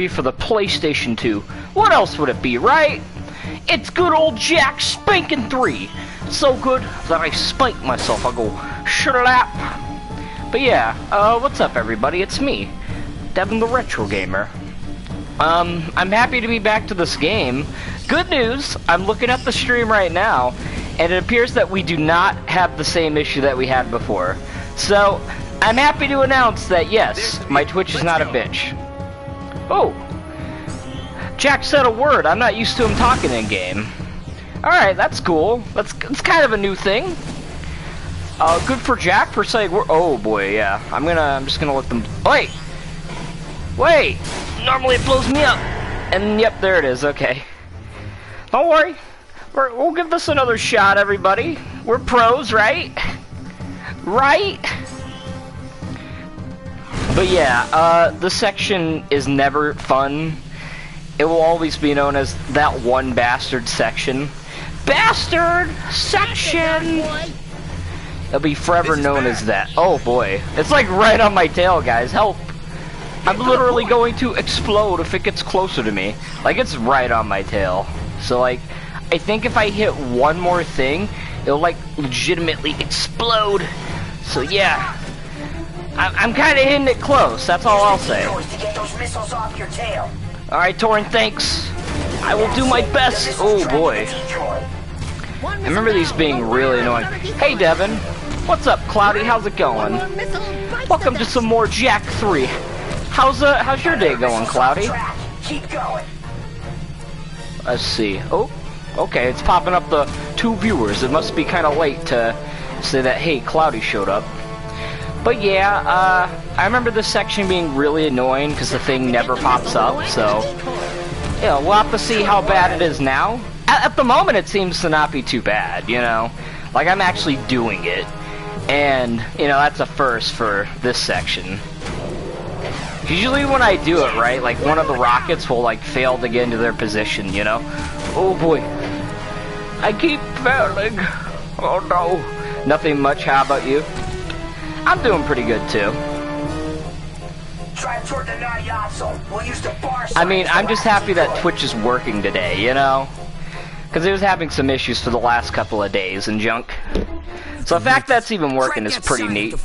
for the PlayStation 2. What else would it be, right? It's good old Jak Spankin' 3. So good that I spank myself. I go, shlap. But yeah, what's up everybody? It's me, Devin the Retro Gamer. I'm happy to be back to this game. Good news, I'm looking at the stream right now, and it appears that we do not have the same issue that we had before. So, I'm happy to announce that yes, my Twitch is not a bitch. Oh! Jak said a word. I'm not used to him talking in game. Alright, that's cool. That's kind of a new thing. Good for Jak for saying word. Oh boy, yeah. I'm just gonna let them. Wait! Wait! Normally it blows me up. And yep, there it is. Okay. Don't worry. We'll give this another shot, everybody. We're pros, right? Right? But yeah, this section is never fun. It will always be known as that one bastard section. Bastard section! It'll be forever known as that. Oh boy. It's like right on my tail, guys. Help! I'm literally going to explode if it gets closer to me. Like, it's right on my tail. So, like, I think if I hit one more thing, it'll, like, legitimately explode. So, yeah. I'm kind of hitting it close. That's all I'll say. Alright, Torin, thanks. I will do my best. Oh, boy. I remember these being really annoying. Hey, Devin. What's up, Cloudy? How's it going? Welcome to some more Jak 3. How's your day going, Cloudy? Let's see. Oh, okay, it's popping up the 2 viewers. It must be kind of late to say that, hey, Cloudy showed up. But yeah, I remember this section being really annoying because the thing never pops up, so yeah, we'll have to see how bad it is now. At the moment, it seems to not be too bad, you know? Like, I'm actually doing it, and, you know, that's a first for this section. Usually when I do it, right, like, one of the rockets will, like, fail to get into their position, you know? Oh, boy. I keep failing. Oh, no. Nothing much. How about you? I'm doing pretty good, too. I mean, I'm just happy that Twitch is working today, you know? Because it was having some issues for the last couple of days and junk. So the fact that's even working is pretty neat.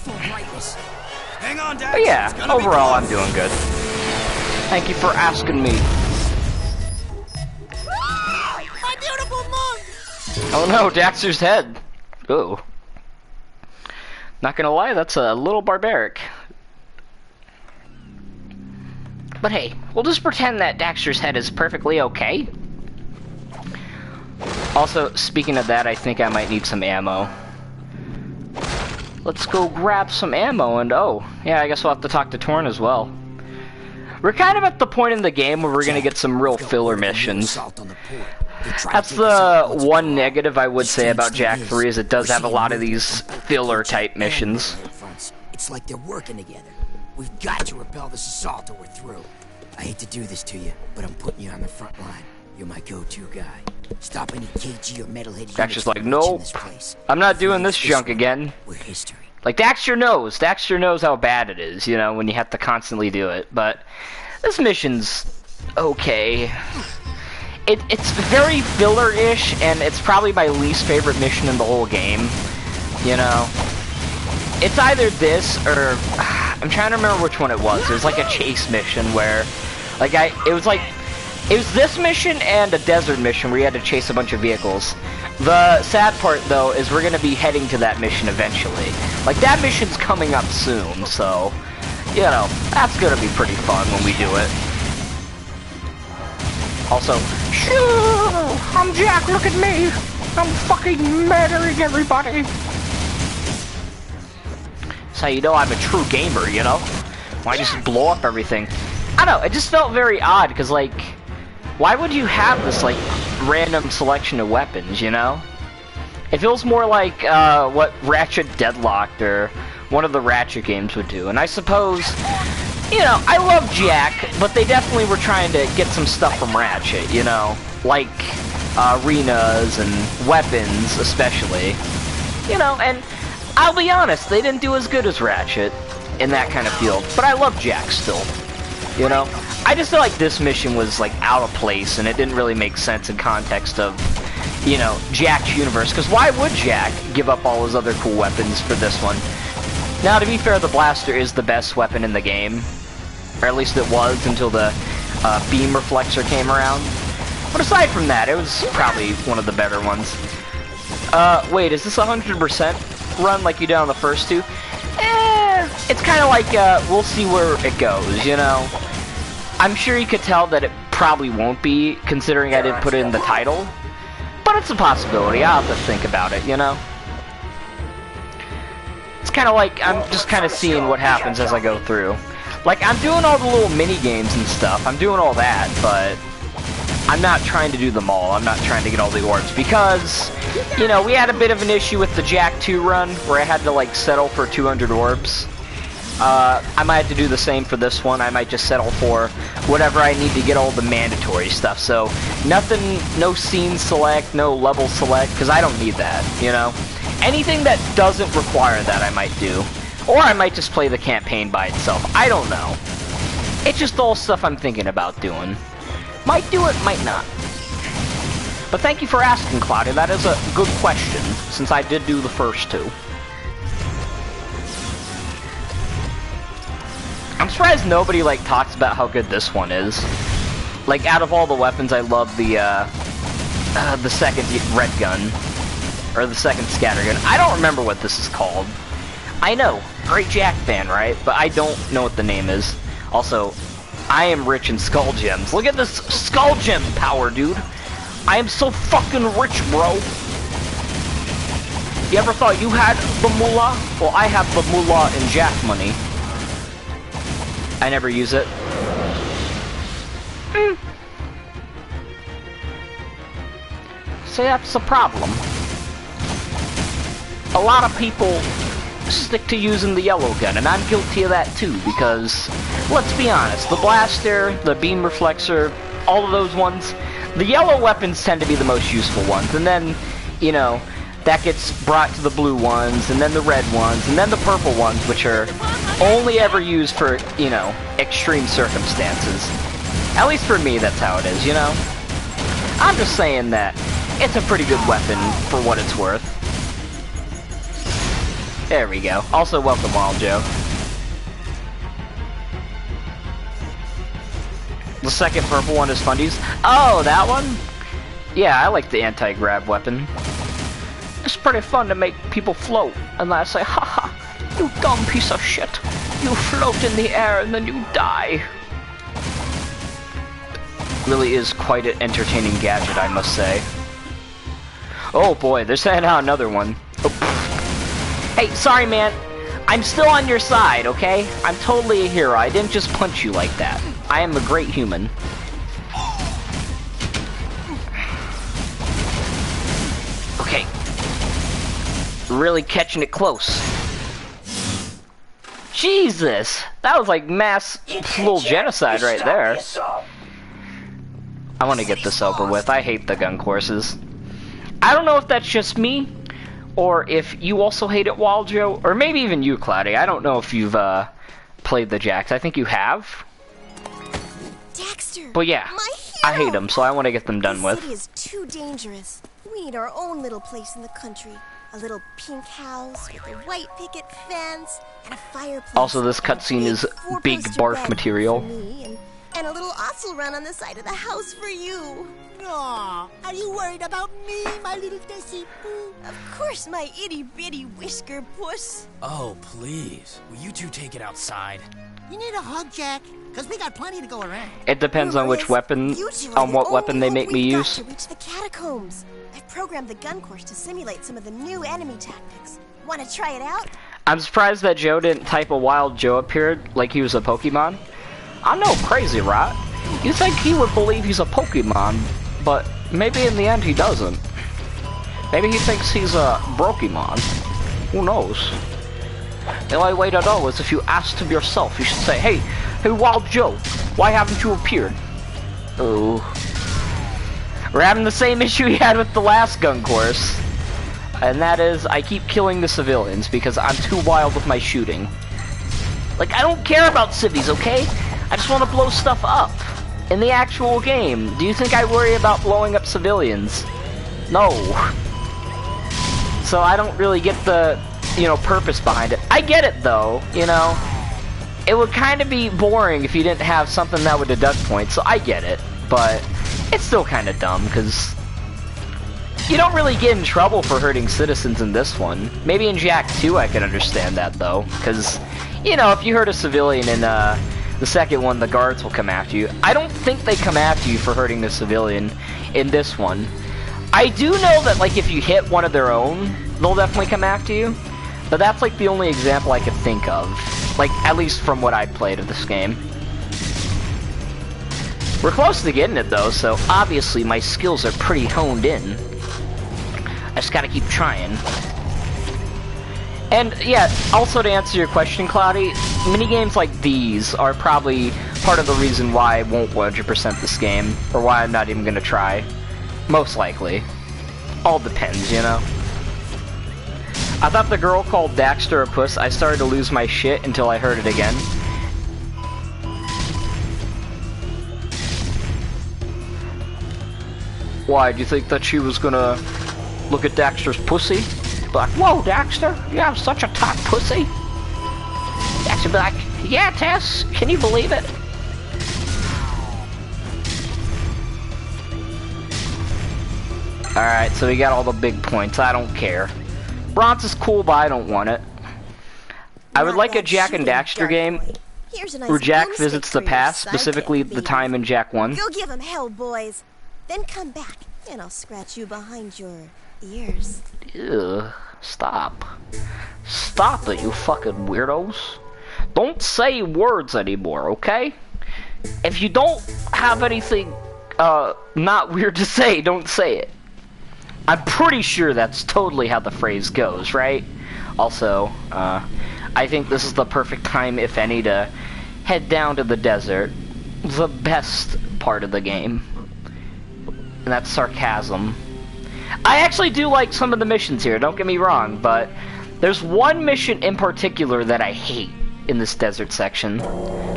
But yeah, overall I'm doing good. Thank you for asking me. My beautiful mom! Oh no, Daxter's head. Ooh. Not gonna lie, that's a little barbaric. But hey, we'll just pretend that Daxter's head is perfectly okay. Also, speaking of that, I think I might need some ammo. Let's go grab some ammo, and oh, yeah, I guess we'll have to talk to Torn as well. We're kind of at the point in the game where we're gonna get some real filler missions. That's the one negative I would say about Jak 3, is it does have a lot of these filler type missions. It's like they're working together. We've got to repel this assault or we're through. I hate to do this to you, but I'm putting you on the front line. You're my go-to guy. Stop any KG or metalhead. Daxter's like, nope, I'm not doing this junk again. We're history. Like, Daxter knows how bad it is, you know, when you have to constantly do it. But this mission's okay. It's very filler-ish, and it's probably my least favorite mission in the whole game, you know. It's either this, or I'm trying to remember which one it was. It was like a chase mission where, like, it was this mission and a desert mission where you had to chase a bunch of vehicles. The sad part, though, is we're gonna be heading to that mission eventually. Like, that mission's coming up soon, so, you know, that's gonna be pretty fun when we do it. Also, shoo! I'm Jak, look at me! I'm fucking murdering everybody! That's how you know I'm a true gamer, you know? Why just blow up everything? I don't know, it just felt very odd, because, like, why would you have this, like, random selection of weapons, you know? It feels more like, what Ratchet Deadlocked or one of the Ratchet games would do. And I suppose, you know, I love Jak, but they definitely were trying to get some stuff from Ratchet, you know? Like, arenas and weapons, especially. You know, and I'll be honest, they didn't do as good as Ratchet in that kind of field. But I love Jak still, you know? I just feel like this mission was like out of place, and it didn't really make sense in context of, you know, Jack's universe. Because why would Jack give up all his other cool weapons for this one? Now, to be fair, the blaster is the best weapon in the game, or at least it was until the beam reflexor came around. But aside from that, it was probably one of the better ones. Wait, is this 100% run like you did on the first two? It's kind of like, we'll see where it goes, you know? I'm sure you could tell that it probably won't be, considering I didn't put it in the title. But it's a possibility. I'll have to think about it, you know? It's kind of like, I'm just kind of seeing what happens as I go through. Like, I'm doing all the little mini-games and stuff. I'm doing all that, but I'm not trying to do them all. I'm not trying to get all the orbs, because, you know, we had a bit of an issue with the Jak 2 run, where I had to, like, settle for 200 orbs. I might have to do the same for this one. I might just settle for whatever I need to get all the mandatory stuff. So, nothing, no scene select, no level select, because I don't need that, you know? Anything that doesn't require that I might do. Or I might just play the campaign by itself. I don't know. It's just all stuff I'm thinking about doing. Might do it, might not. But thank you for asking, Claudia. That is a good question, since I did do the first two. I'm surprised nobody, like, talks about how good this one is. Like, out of all the weapons, I love the second red gun. Or the second scatter gun. I don't remember what this is called. I know, great Jak fan, right? But I don't know what the name is. Also, I am rich in skull gems. Look at this skull gem power, dude. I am so fucking rich, bro. You ever thought you had the moolah? Well, I have the moolah and Jak money. I never use it. So that's the problem. A lot of people stick to using the yellow gun, and I'm guilty of that too, because, let's be honest, the blaster, the beam reflexor, all of those ones, the yellow weapons tend to be the most useful ones, and then, you know, that gets brought to the blue ones, and then the red ones, and then the purple ones, which are only ever used for, you know, extreme circumstances. At least for me, that's how it is, you know? I'm just saying that it's a pretty good weapon for what it's worth. There we go. Also, welcome, Wild Joe. The second purple one is Fundies. Oh, that one? Yeah, I like the anti-grab weapon. It's pretty fun to make people float, and I say, haha, you dumb piece of shit. You float in the air and then you die. Really is quite an entertaining gadget, I must say. Oh boy, they're sending out another one. Oh. Hey, sorry man, I'm still on your side, okay? I'm totally a hero. I didn't just punch you like that. I am a great human. Okay. Really catching it close. Jesus! That was like mass little genocide right there. I want to get this over with. I hate the gun courses. I don't know if that's just me, or if you also hate it, Wild Joe, or maybe even you, Cloudy. I don't know if you've played the Jacks. I think you have. Dexter, but yeah, I hate them, so I want to get them done with. This city is too dangerous. We need our own little place in the country. A little pink house with a white picket fence and a fireplace. Also, this cutscene is big barf material. And a little ossel run on the side of the house for you. Aw, are you worried about me, my little Desi Poo? Of course, my itty-bitty whisker puss. Oh, please. Will you two take it outside? You need a hug, Jack, because we got plenty to go around. It depends on which weapon, on what weapon they make me use. To reach the catacombs. I've programmed the gun course to simulate some of the new enemy tactics. Want to try it out? I'm surprised that Joe didn't type a Wild Joe appeared like he was a Pokemon. I know, crazy, right? You think he would believe he's a Pokemon, but maybe in the end he doesn't. Maybe he thinks he's a Brokemon. Who knows? The only way to know is if you asked him yourself. You should say, hey, Wild Joe, why haven't you appeared? Oh. We're having the same issue we had with the last gun course. And that is, I keep killing the civilians because I'm too wild with my shooting. Like, I don't care about civvies, okay? I just want to blow stuff up. In the actual game, do you think I worry about blowing up civilians? No. So I don't really get the, you know, purpose behind it. I get it though, you know. It would kind of be boring if you didn't have something that would deduct points, so I get it. But it's still kind of dumb, because you don't really get in trouble for hurting citizens in this one. Maybe in Jak 2 I can understand that though, because, you know, if you hurt a civilian in the second one, the guards will come after you. I don't think they come after you for hurting the civilian in this one. I do know that, like, if you hit one of their own, they'll definitely come after you. But that's, like, the only example I could think of. Like, at least from what I played of this game. We're close to getting it, though, so obviously my skills are pretty honed in. I just gotta keep trying. And, yeah, also to answer your question, Cloudy, minigames like these are probably part of the reason why I won't 100% this game, or why I'm not even gonna try. Most likely. All depends, you know? I thought the girl called Daxter a puss. I started to lose my shit until I heard it again. Why, do you think that she was gonna look at Daxter's pussy? Be like, whoa, Daxter, you have such a tight pussy. Daxter be like, yeah, Tess, can you believe it? Alright, so we got all the big points. I don't care. Bronze is cool, but I don't want it. I would like a Jak and Daxter game where Jak visits the past, specifically the time in Jak 1. Go give him hell, boys. Then come back, and I'll scratch you behind your ears. Ugh, stop. Stop it, you fucking weirdos. Don't say words anymore, okay? If you don't have anything, not weird to say, don't say it. I'm pretty sure that's totally how the phrase goes, right? Also, I think this is the perfect time, if any, to head down to the desert. The best part of the game. And that's sarcasm. I actually do like some of the missions here, don't get me wrong, but there's one mission in particular that I hate in this desert section.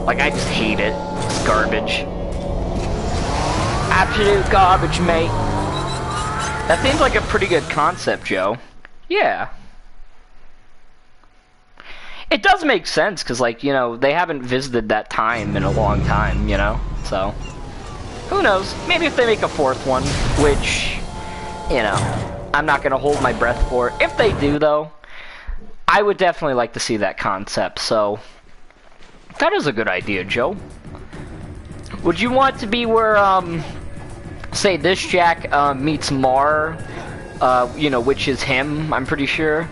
Like, I just hate it. It's garbage. Absolute garbage, mate. That seems like a pretty good concept, Joe. Yeah. It does make sense, because, like, you know, they haven't visited that time in a long time, you know? So, who knows? Maybe if they make a fourth one, which, you know, I'm not going to hold my breath for. If they do, though, I would definitely like to see that concept, so that is a good idea, Joe. Would you want to be where, say this Jak meets Mar, you know, which is him, I'm pretty sure,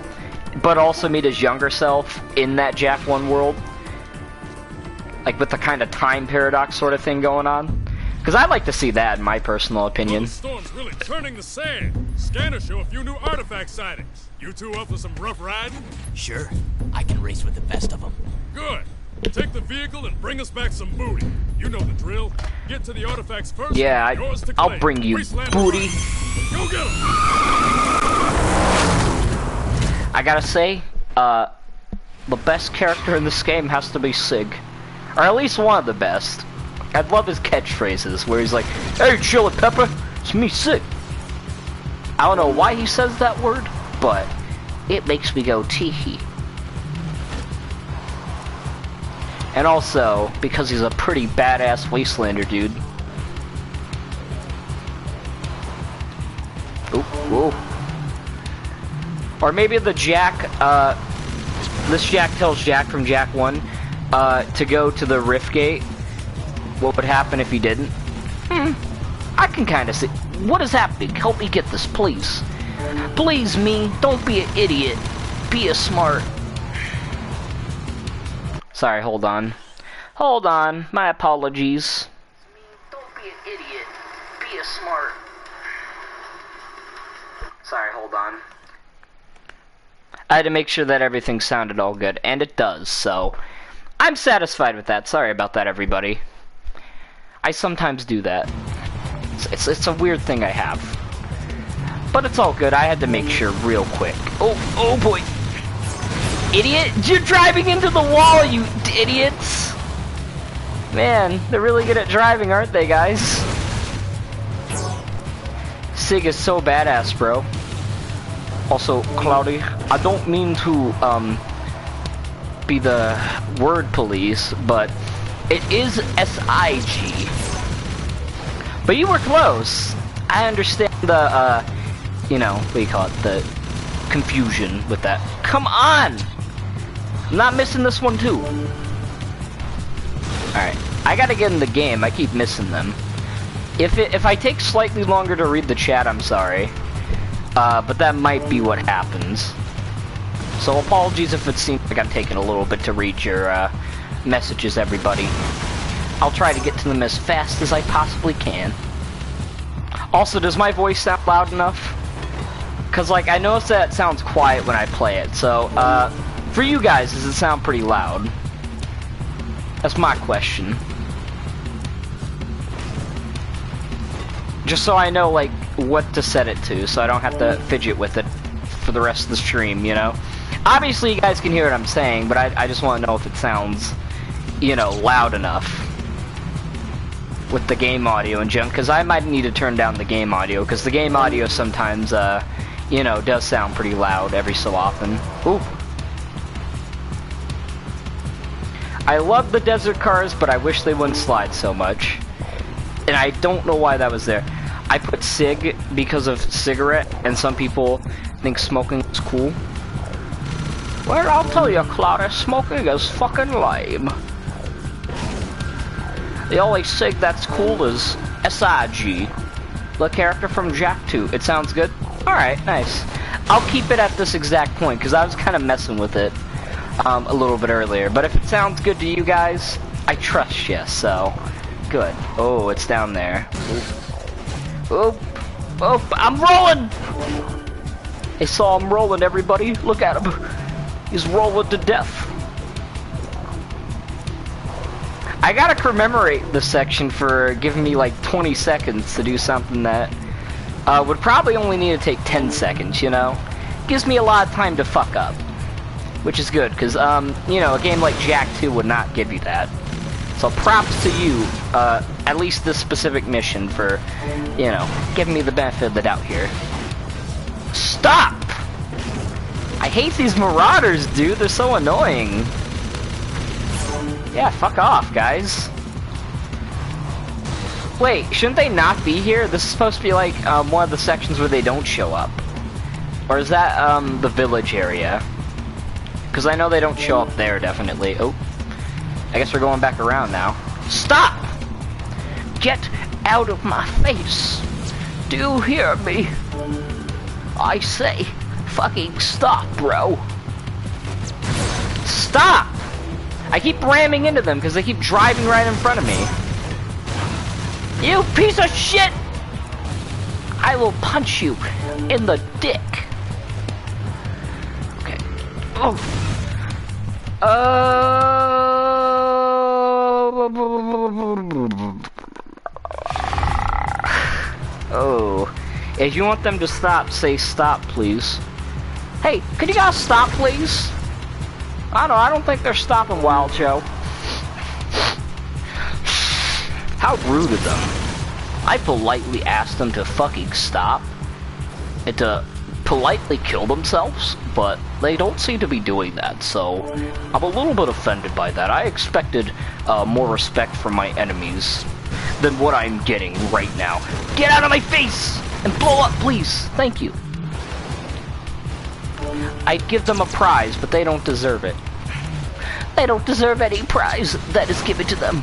but also meet his younger self in that Jak 1 world? Like with the kind of time paradox sort of thing going on? Because I'd like to see that, in my personal opinion. The storm's really turning the sand. Scanners show a few new artifact sightings. You two up for some rough riding? Sure, I can race with the best of them. Good. Take the vehicle and bring us back some booty. You know the drill. Get to the artifacts first. Yeah, I'll bring you booty. Go get 'em. I gotta say, the best character in this game has to be Sig. Or at least one of the best. I'd love his catchphrases, where he's like, hey, Chili Pepper, it's me, Sig. I don't know why he says that word, but it makes me go tee-hee. And also, because he's a pretty badass Wastelander dude. Ooh, whoa. Or maybe the Jak, this Jak tells Jak from Jak 1, to go to the Rift Gate. What would happen if he didn't? I can kind of see. What is happening? Help me get this, please. Please, me. Don't be an idiot. Be a smart. Sorry, hold on. Hold on. My apologies. Don't be an idiot. Be a smart. Sorry, hold on. I had to make sure that everything sounded all good, and it does, so I'm satisfied with that. Sorry about that, everybody. I sometimes do that. It's a weird thing I have. But it's all good. I had to make sure real quick. Oh boy. Idiot! You're driving into the wall, you idiots! Man, they're really good at driving, aren't they, guys? Sig is so badass, bro. Also, Cloudy, I don't mean to, be the word police, but it is S-I-G. But you were close. I understand the, you know, what do you call it, the confusion with that. Come on! I'm not missing this one, too. Alright, I gotta get in the game. I keep missing them. If I take slightly longer to read the chat, I'm sorry. But that might be what happens. So apologies if it seems like I'm taking a little bit to read your messages, everybody. I'll try to get to them as fast as I possibly can. Also, does my voice sound loud enough? Because, like, I notice that it sounds quiet when I play it. So, for you guys, does it sound pretty loud? That's my question. Just so I know, like, what to set it to, so I don't have to fidget with it for the rest of the stream, you know? Obviously, you guys can hear what I'm saying, but I just want to know if it sounds, you know, loud enough with the game audio and junk, because I might need to turn down the game audio, because the game audio sometimes, you know, does sound pretty loud every so often. Ooh. I love the desert cars, but I wish they wouldn't slide so much. And I don't know why that was there. I put cig because of cigarette, and some people think smoking is cool. Well, I'll tell you, Cloudy, smoking is fucking lame. The only cig that's cool is S.I.G. The character from Jak 2. It sounds good? Alright, nice. I'll keep it at this exact point, because I was kind of messing with it a little bit earlier. But if it sounds good to you guys, I trust you, so good. Oh, it's down there. Oh, oh, I'm rolling! I saw him rolling, everybody. Look at him. He's rolling to death. I gotta commemorate this section for giving me like 20 seconds to do something that would probably only need to take 10 seconds, you know? Gives me a lot of time to fuck up. Which is good, because, you know, a game like Jak 2 would not give you that. So props to you, at least this specific mission for, you know, giving me the benefit of the doubt here. Stop! I hate these marauders, dude. They're so annoying. Yeah, fuck off, guys. Wait, shouldn't they not be here? This is supposed to be like one of the sections where they don't show up. Or is that the village area? Because I know they don't show up there, definitely. Oh. I guess we're going back around now. Stop! Get out of my face! Do you hear me? I say, fucking stop, bro. Stop! I keep ramming into them because they keep driving right in front of me. You piece of shit! I will punch you in the dick. Okay. Oh. Oh. If you want them to stop, say stop, please. Hey, could you guys stop, please? I don't think they're stopping, Wild Joe. How rude of them. I politely asked them to fucking stop and to politely kill themselves, but they don't seem to be doing that, so I'm a little bit offended by that. I expected more respect from my enemies than what I'm getting right now. Get out of my face and blow up, please. Thank you. I'd give them a prize, but they don't deserve it. They don't deserve any prize that is given to them.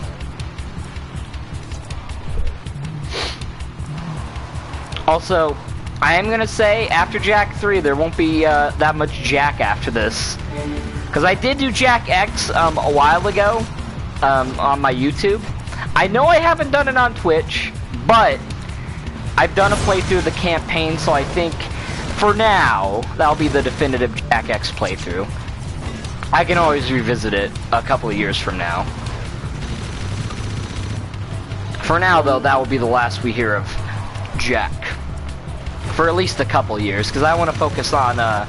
Also, I am gonna say, after Jak 3, there won't be that much Jak after this. Because I did do Jak X a while ago on my YouTube. I know I haven't done it on Twitch, but I've done a playthrough of the campaign, so I think, for now, that'll be the definitive Jak X playthrough. I can always revisit it a couple of years from now. For now, though, that will be the last we hear of Jak. For at least a couple years, because I want to focus on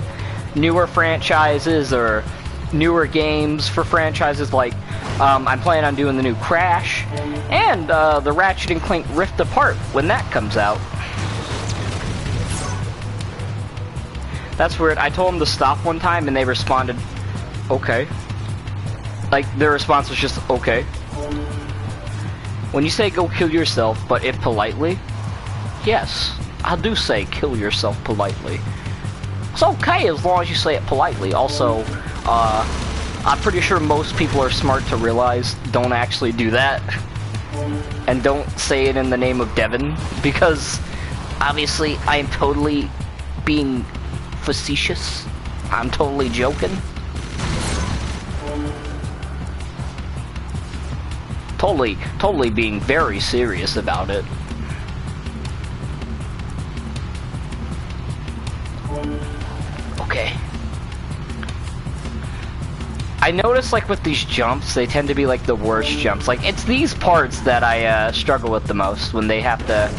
newer franchises or newer games for franchises like I'm planning on doing the new Crash, and the Ratchet & Clank Rift Apart when that comes out. That's weird. I told them to stop one time, and they responded, okay. Like, their response was just, okay. When you say go kill yourself, but if politely, yes, I do say kill yourself politely. It's okay as long as you say it politely. Also, I'm pretty sure most people are smart to realize don't actually do that. And don't say it in the name of Devin, because obviously I am totally being facetious. I'm totally joking. Totally being very serious about it. Okay. I notice, like, with these jumps, they tend to be, like, the worst jumps. Like, it's these parts that I struggle with the most, when they have to,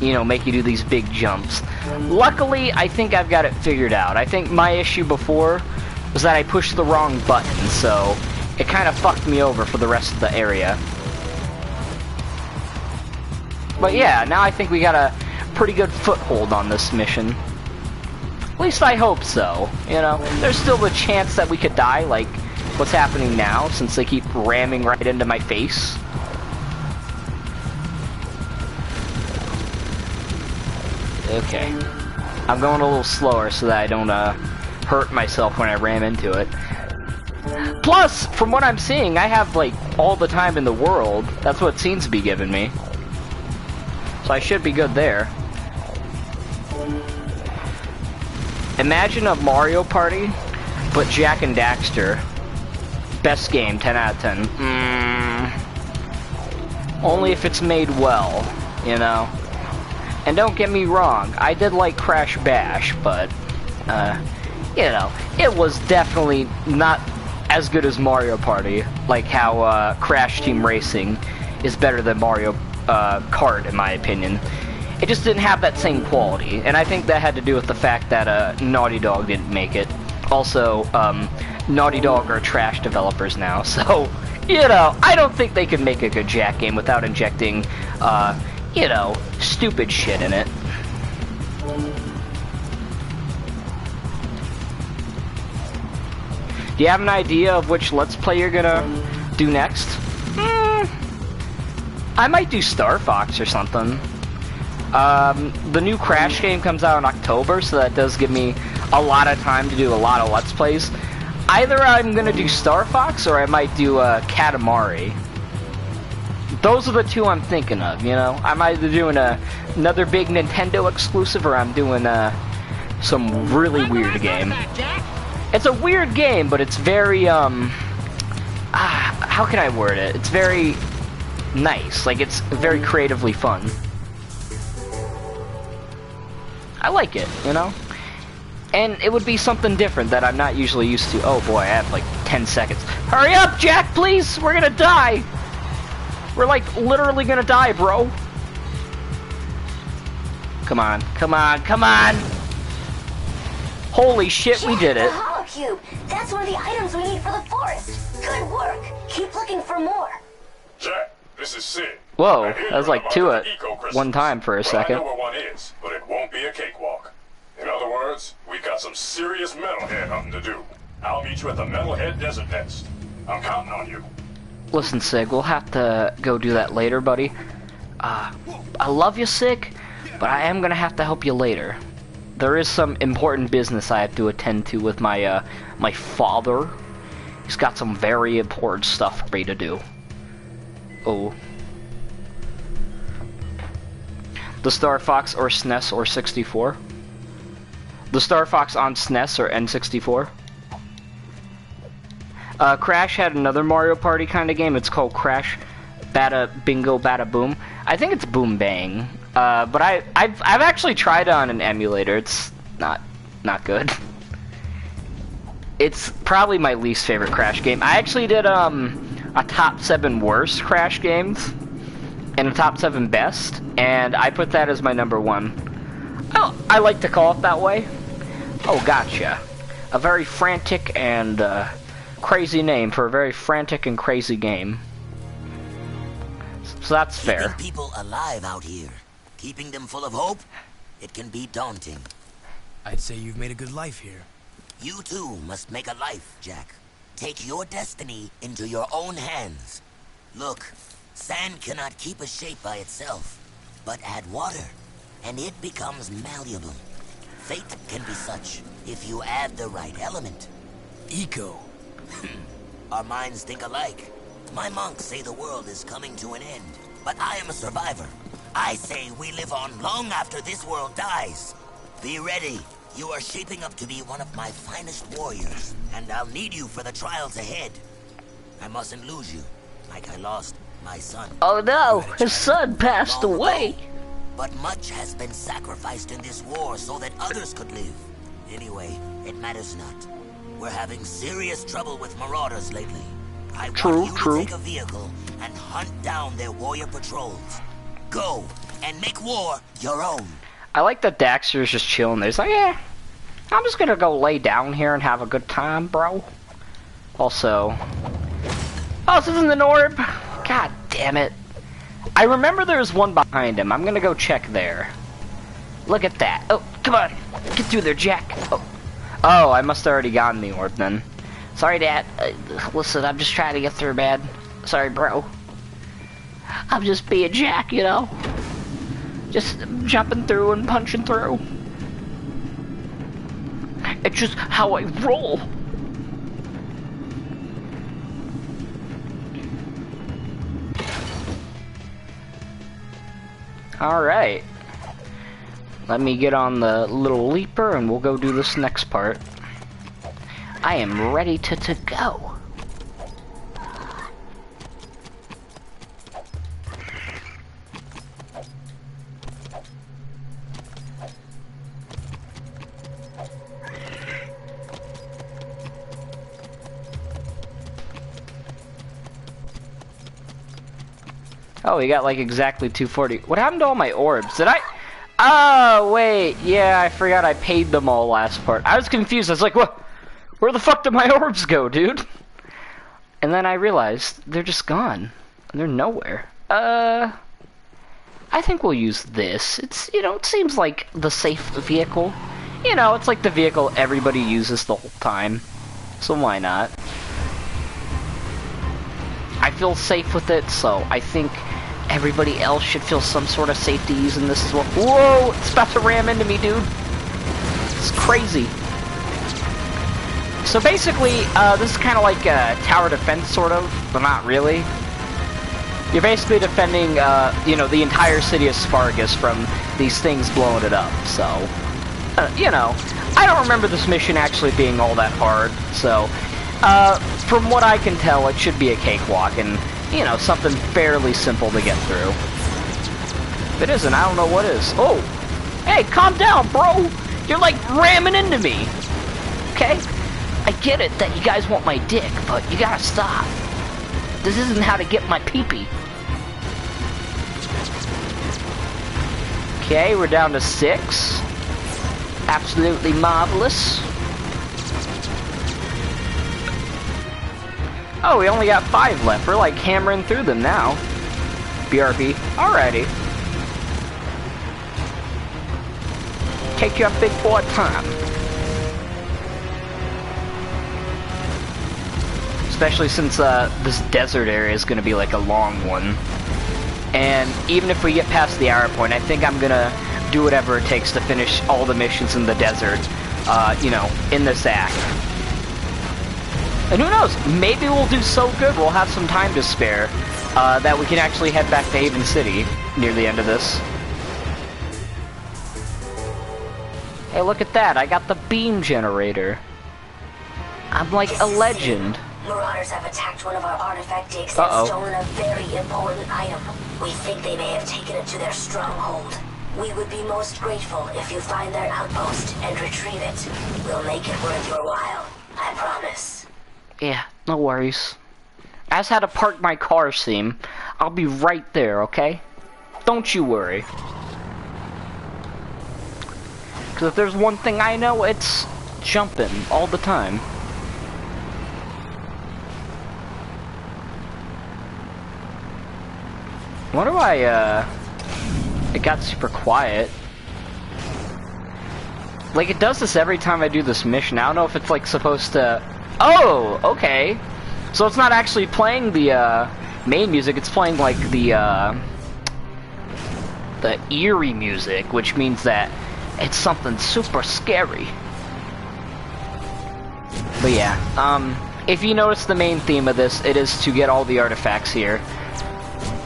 you know, make you do these big jumps. Luckily, I think I've got it figured out. I think my issue before was that I pushed the wrong button, so it kind of fucked me over for the rest of the area. But yeah, now I think we got a pretty good foothold on this mission. At least I hope so, you know? There's still the chance that we could die, like what's happening now, since they keep ramming right into my face. Okay. I'm going a little slower so that I don't hurt myself when I ram into it. Plus, from what I'm seeing, I have like all the time in the world. That's what it seems to be giving me. So I should be good there. Imagine a Mario Party, but Jak and Daxter. Best game, 10 out of 10. Only if it's made well, you know? And don't get me wrong, I did like Crash Bash, but, you know, it was definitely not as good as Mario Party, like how Crash Team Racing is better than Mario Kart, in my opinion. It just didn't have that same quality, and I think that had to do with the fact that Naughty Dog didn't make it. Also, Naughty Dog are trash developers now, so, you know, I don't think they could make a good Jak game without injecting, you know, stupid shit in it. Do you have an idea of which Let's Play you're gonna do next? I might do Star Fox or something. The new Crash game comes out in October, so that does give me a lot of time to do a lot of Let's Plays. Either I'm gonna do Star Fox, or I might do Katamari. Those are the two I'm thinking of, you know? I'm either doing another big Nintendo exclusive, or I'm doing some really weird game. It's a weird game, but it's very, how can I word it? It's very nice. Like, it's very creatively fun. I like it, you know? And it would be something different that I'm not usually used to. Oh boy, I have like 10 seconds. Hurry up, Jak, please! We're gonna die! We're like literally gonna die, bro. Come on, come on, come on! Holy shit, we did it. The holocube. That's one of the items we need for the forest. Good work. Keep looking for more. Jak, this is Sid. Whoa, that was like two at one time for a second. I know where one is, but it won't be a cakewalk. In other words, we've got some serious metalhead hunting to do. I'll meet you at the Metalhead Desert Nest. I'm counting on you. Listen, Sig, we'll have to go do that later, buddy. I love you, Sig, but I am gonna have to help you later. There is some important business I have to attend to with my, my father. He's got some very important stuff for me to do. Oh. The Star Fox or SNES or 64? The Star Fox on SNES or N64? Crash had another Mario Party kind of game. It's called Crash Bada Bingo Bada Boom. I think it's Boom Bang. But I've actually tried it on an emulator. It's not good. It's probably my least favorite Crash game. I actually did a top 7 worst Crash games and a top 7 best, and I put that as my number 1. Oh, I like to call it that way. Oh, gotcha. A very frantic and Crazy name for a very frantic and crazy game. So that's fair. Keeping people alive out here, keeping them full of hope, it can be daunting. I'd say you've made a good life here. You too must make a life, Jack. Take your destiny into your own hands. Look, sand cannot keep a shape by itself, but add water, and it becomes malleable. Fate can be such if you add the right element. Eco. Our minds think alike. My monks say the world is coming to an end, but I am a survivor. I say we live on long after this world dies. Be ready. You are shaping up to be one of my finest warriors, and I'll need you for the trials ahead. I mustn't lose you, like I lost my son. Oh no, his son passed Long away. ago. But much has been sacrificed in this war so that others could live. Anyway, it matters not. We're having serious trouble with marauders lately. I want you to take a vehicle and hunt down their warrior patrols. Go, and make war your own. I like that Daxter's just chilling there. He's like, yeah, I'm just gonna go lay down here and have a good time, bro. Also, oh, this isn't an orb. God damn it. I remember there's one behind him. I'm gonna go check there. Look at that. Oh, come on. Get through there, Jack. Oh, I must have already gotten the orb then. Sorry, Dad. Listen, I'm just trying to get through, man. Sorry, bro. I'm just being Jack, you know? Just jumping through and punching through. It's just how I roll. Alright. Let me get on the little leaper and we'll go do this next part. I am ready to go. Oh, we got like exactly 240. What happened to all my orbs? Did I? Oh, wait. Yeah, I forgot I paid them all last part. I was confused. I was like, what? Where the fuck did my orbs go, dude? And then I realized they're just gone. They're nowhere. I think we'll use this. It's, you know, it seems like the safe vehicle. You know, it's like the vehicle everybody uses the whole time. So why not? I feel safe with it, so I think everybody else should feel some sort of safety using this as well. Whoa! It's about to ram into me, dude. It's crazy. So basically, this is kind of like a tower defense, sort of, but not really. You're basically defending, you know, the entire city of Spargus from these things blowing it up, so... you know, I don't remember this mission actually being all that hard, so... from what I can tell, it should be a cakewalk, and, you know, something fairly simple to get through. If it isn't, I don't know what is. Oh! Hey, calm down, bro! You're, like, ramming into me! Okay? I get it that you guys want my dick, but you gotta stop. This isn't how to get my pee-pee. Okay, we're down to 6. Absolutely marvelous. Oh, we only got 5 left. We're like hammering through them now. BRB. Alrighty. Take your big boy time. Especially since this desert area is going to be like a long one. And even if we get past the hour point, I think I'm going to do whatever it takes to finish all the missions in the desert, you know, in this act. And who knows, maybe we'll do so good we'll have some time to spare, that we can actually head back to Haven City near the end of this. Hey, look at that, I got the beam generator. I'm like a legend. Marauders have attacked one of our artifact digs and stolen a very important item. We think they may have taken it to their stronghold. We would be most grateful if you find their outpost and retrieve it. We'll make it worth your while, I promise. Yeah, no worries. I just had to park my car, Seam. I'll be right there, okay? Don't you worry. Because if there's one thing I know, it's jumping all the time. Wonder why, it got super quiet. Like, it does this every time I do this mission. I don't know if it's, like, supposed to... Oh, okay. So it's not actually playing the, main music, it's playing, like, the eerie music, which means that it's something super scary. But yeah, if you notice the main theme of this, it is to get all the artifacts here.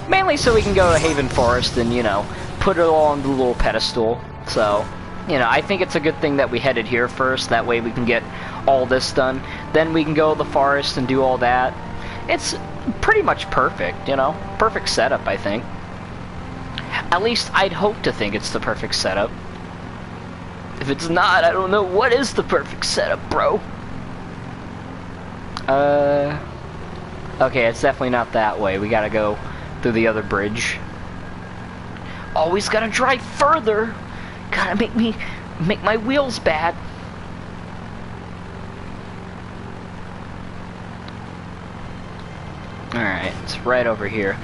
Mainly so we can go to Haven Forest and, you know, put it all on the little pedestal. So, you know, I think it's a good thing that we headed here first, that way we can get all this done. Then we can go to the forest and do all that. It's pretty much perfect, you know? Perfect setup, I think. At least I'd hope to think it's the perfect setup. If it's not, I don't know what is the perfect setup, bro. Okay, it's definitely not that way. We gotta go through the other bridge. Always gotta drive further. Gotta make my wheels bad. Alright, it's right over here.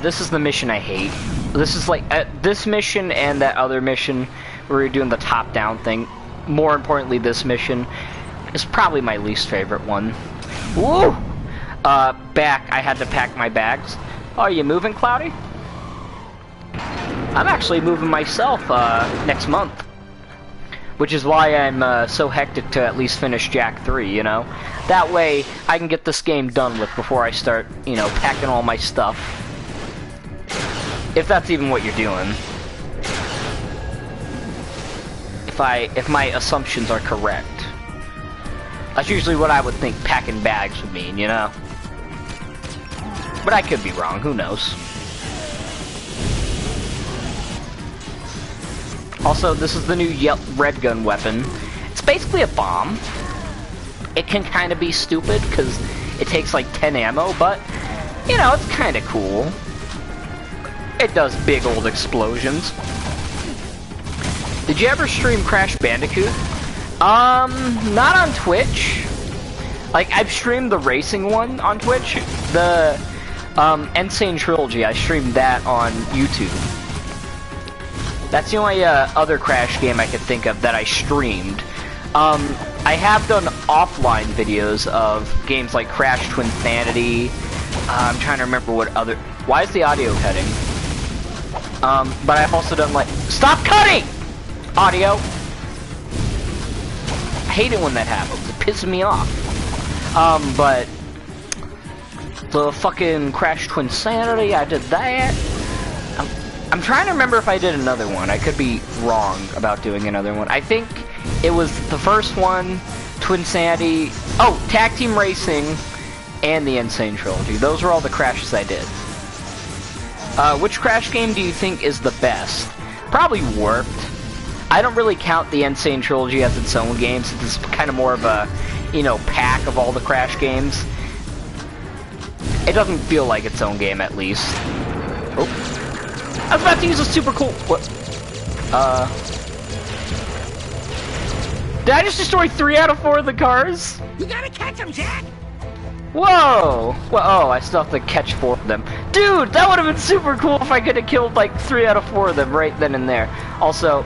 This is the mission I hate. This is like, this mission and that other mission where you're doing the top-down thing. More importantly, this mission is probably my least favorite one. Woo! I had to pack my bags. Oh, are you moving, Cloudy? I'm actually moving myself, next month. Which is why I'm, so hectic to at least finish Jak 3, you know? That way, I can get this game done with before I start, you know, packing all my stuff. If that's even what you're doing. If my assumptions are correct. That's usually what I would think packing bags would mean, you know? But I could be wrong, who knows? Also, this is the new red gun weapon. It's basically a bomb. It can kind of be stupid, because it takes like 10 ammo, but, you know, it's kind of cool. It does big old explosions. Did you ever stream Crash Bandicoot? Not on Twitch. Like, I've streamed the racing one on Twitch. The, Insane Trilogy, I streamed that on YouTube. That's the only, other Crash game I could think of that I streamed. I have done offline videos of games like Crash Twinsanity. I'm trying to remember what other... Why is the audio cutting? But I've also done, like... Stop cutting! Audio. I hate it when that happens. It pisses me off. But... The fucking Crash Twinsanity, I did that. I'm trying to remember if I did another one. I could be wrong about doing another one. I think it was the first one, Twinsanity... Oh, Tag Team Racing, and the Insane Trilogy. Those are all the Crashes I did. Which Crash game do you think is the best? Probably Warped. I don't really count the Insane Trilogy as its own game, since it's kind of more of a, you know, pack of all the Crash games. It doesn't feel like its own game, at least. Oh. I was about to use a super cool... What? Did I just destroy 3 out of 4 of the cars? You gotta catch him, Jak! Whoa! Well, oh, I still have to catch 4 of them. Dude, that would have been super cool if I could have killed like 3 out of 4 of them right then and there. Also,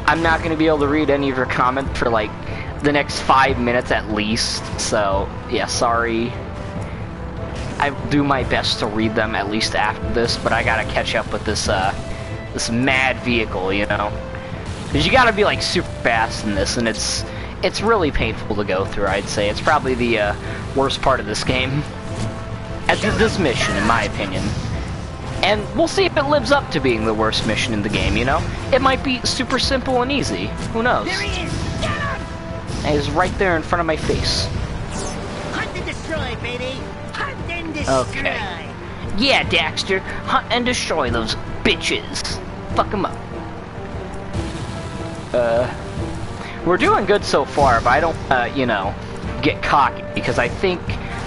I'm not going to be able to read any of your comments for like the next 5 minutes at least. So, yeah, sorry. I'll do my best to read them at least after this, but I gotta catch up with this, this mad vehicle, you know? Because you gotta be, like, super fast in this, and it's really painful to go through, I'd say. It's probably the, worst part of this game. As this mission, in my opinion. And we'll see if it lives up to being the worst mission in the game, you know? It might be super simple and easy. Who knows? There he is! Get him! And he's right there in front of my face. Hunt and destroy, baby! Hunt and destroy! Okay. Yeah, Daxter, hunt and destroy those bitches. Fuck them up. We're doing good so far, but I don't, you know, get cocky, because I think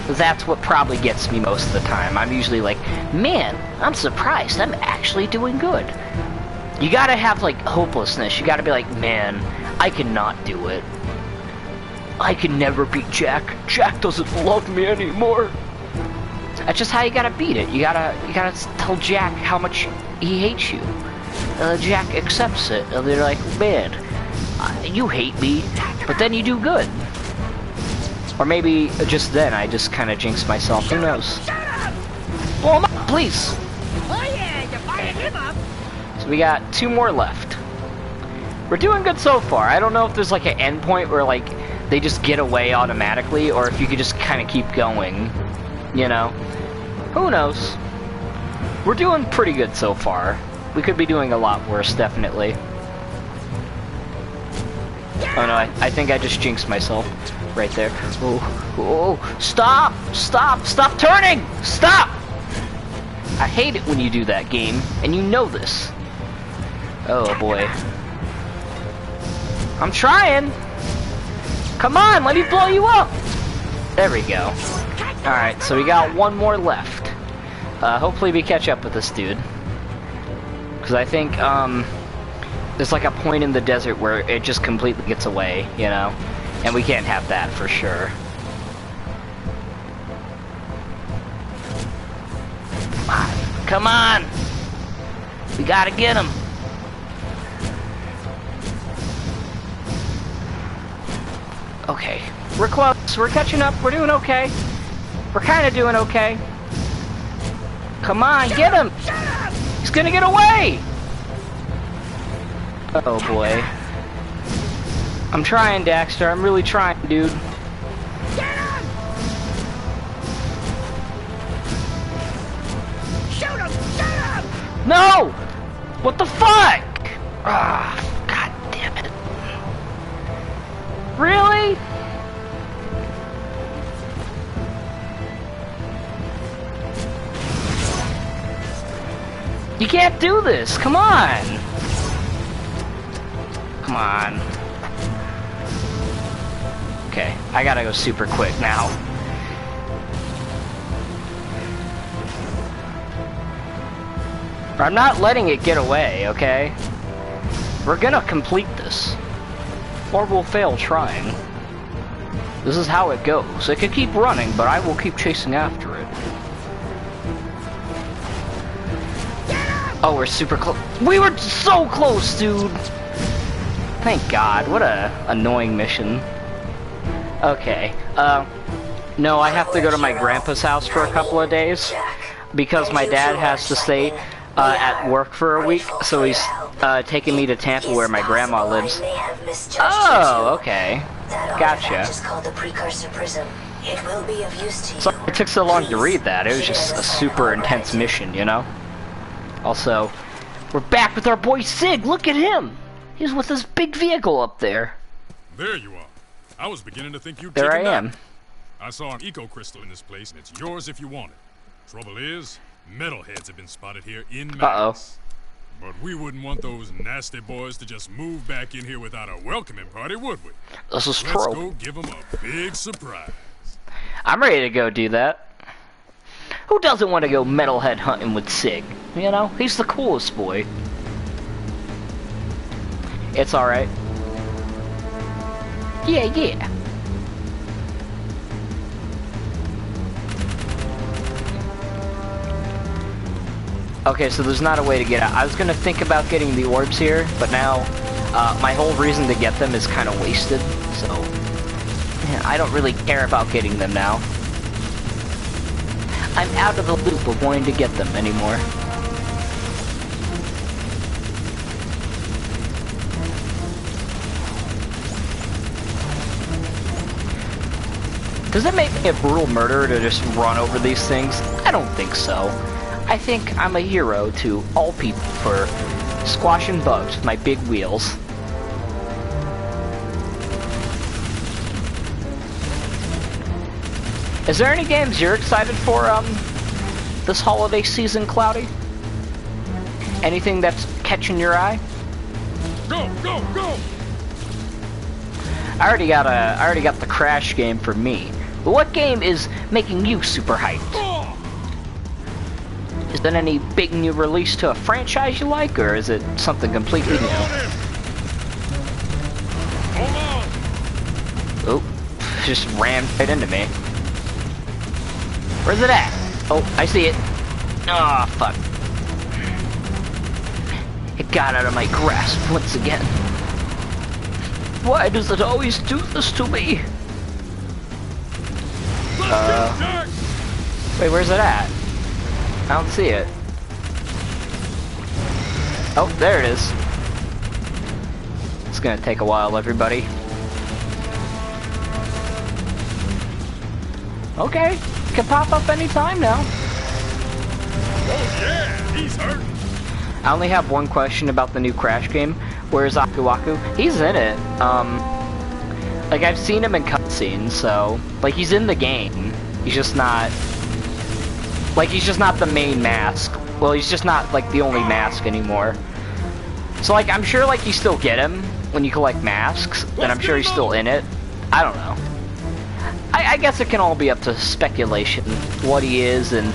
that's what probably gets me most of the time. I'm usually like, man, I'm surprised, I'm actually doing good. You gotta have, like, hopelessness. You gotta be like, man, I cannot do it. I can never beat Jak. Jak doesn't love me anymore. That's just how you gotta beat it. You gotta tell Jack how much he hates you. Jack accepts it, and they're like, man, you hate me, but then you do good. Or maybe just then I just kind of jinxed myself. Who knows? Blow him up, please. Oh yeah, you're firing him up. So we got 2 more left. We're doing good so far. I don't know if there's like an end point where like they just get away automatically, or if you could just kind of keep going. You know? Who knows? We're doing pretty good so far. We could be doing a lot worse, definitely. Oh no, I think I just jinxed myself right there. Oh, stop! Stop! Stop turning! Stop! I hate it when you do that, game, and you know this. Oh boy. I'm trying! Come on, let me blow you up! There we go. Alright, so we got 1 more left. Hopefully we catch up with this dude. Because I think, there's like a point in the desert where it just completely gets away, you know? And we can't have that for sure. Come on! We gotta get him! Okay, we're close, we're catching up, we're doing okay. We're kinda doing okay. Come on, get him! He's gonna get away! Oh boy. I'm trying, Daxter. I'm really trying, dude. Get him! Shoot him! Shoot him! No! What the fuck? Ah, god damn it. Really? You can't do this. Come on. Come on. Okay, I gotta go super quick now. I'm not letting it get away, okay? We're gonna complete this. Or we'll fail trying. This is how it goes. It could keep running, but I will keep chasing after it. Oh, we're super close. We were so close, dude! Thank God, what a annoying mission. Okay, no, I have to go to my grandpa's house for a couple of days because my dad has to stay at work for a week, so he's taking me to Tampa where my grandma lives. Oh, okay. Gotcha. So it took so long to read that. It was just a super intense mission, you know? Also, we're back with our boy Sig. Look at him. He's with his big vehicle up there. There you are. I was beginning to think you'd There I taken am. that. I saw an eco crystal in this place, and it's yours if you want it. Trouble is, metalheads have been spotted here in mass. But we wouldn't want those nasty boys to just move back in here without a welcoming party, would we? This is Let's true. go give them a big surprise. I'm ready to go do that. Who doesn't want to go metalhead hunting with Sig? You know, he's the coolest boy. It's alright. Yeah, yeah. Okay, so there's not a way to get out. I was gonna think about getting the orbs here, but now my whole reason to get them is kind of wasted. So yeah, I don't really care about getting them now. I'm out of the loop of wanting to get them anymore. Does it make me a brutal murderer to just run over these things? I don't think so. I think I'm a hero to all people for squashing bugs with my big wheels. Is there any games you're excited for this holiday season, Cloudy? Anything that's catching your eye? Go, go, go! I already got the Crash game for me. But what game is making you super hyped? Is there any big new release to a franchise you like, or is it something completely new? Oh, just ran right into me. Where's it at? Oh, I see it. Ah, oh, fuck. It got out of my grasp once again. Why does it always do this to me? Wait, where's it at? I don't see it. Oh, there it is. It's gonna take a while, everybody. Okay, can pop up anytime now. Oh yeah, he's hurt. I only have one question about the new Crash game. Where's Aku Aku? He's in it. Like I've seen him in cutscenes, so like he's in the game. He's just not. Like he's just not the main mask. Well, he's just not like the only mask anymore. So like I'm sure like you still get him when you collect masks, and I'm sure he's still in it. I don't know. I guess it can all be up to speculation, what he is and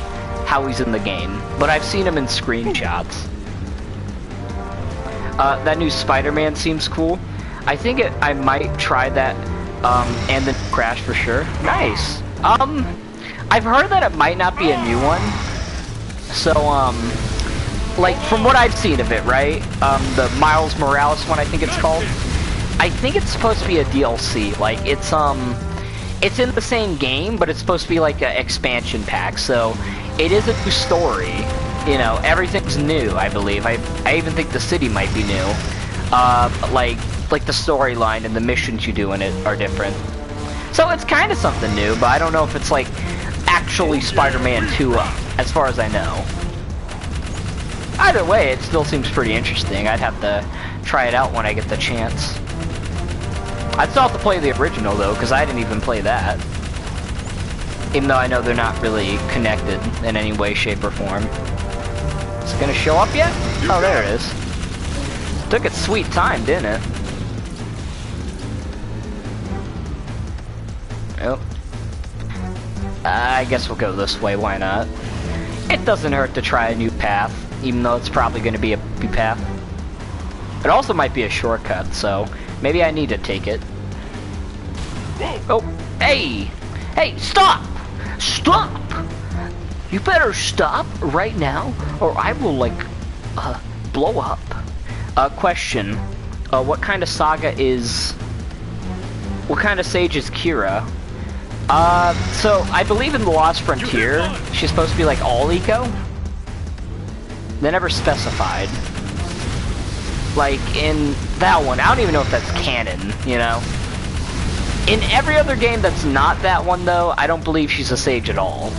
how he's in the game. But I've seen him in screenshots. That new Spider-Man seems cool. I think I might try that, and then Crash for sure. Nice. I've heard that it might not be a new one. So, like, from what I've seen of it, right? The Miles Morales one, I think it's called. I think it's supposed to be a DLC. Like, it's in the same game, but it's supposed to be like an expansion pack. So, it is a new story. You know, everything's new, I believe. I even think the city might be new. Like the storyline and the missions you do in it are different. So it's kind of something new, but I don't know if it's like actually Spider-Man 2 as far as I know. Either way, it still seems pretty interesting. I'd have to try it out when I get the chance. I'd still have to play the original though, because I didn't even play that. Even though I know they're not really connected in any way, shape, or form. Is it gonna show up yet? Oh, there it is. Took its sweet time, didn't it? Oh. I guess we'll go this way, why not? It doesn't hurt to try a new path, even though it's probably gonna be a B path. It also might be a shortcut, so maybe I need to take it. Oh, hey! Hey, stop! Stop! You better stop right now, or I will, like, blow up. Question. What kind of saga is... What kind of sage is Kira? So, I believe in The Lost Frontier, she's supposed to be, like, all eco? They never specified. Like, in that one, I don't even know if that's canon, you know? In every other game that's not that one, though, I don't believe she's a sage at all.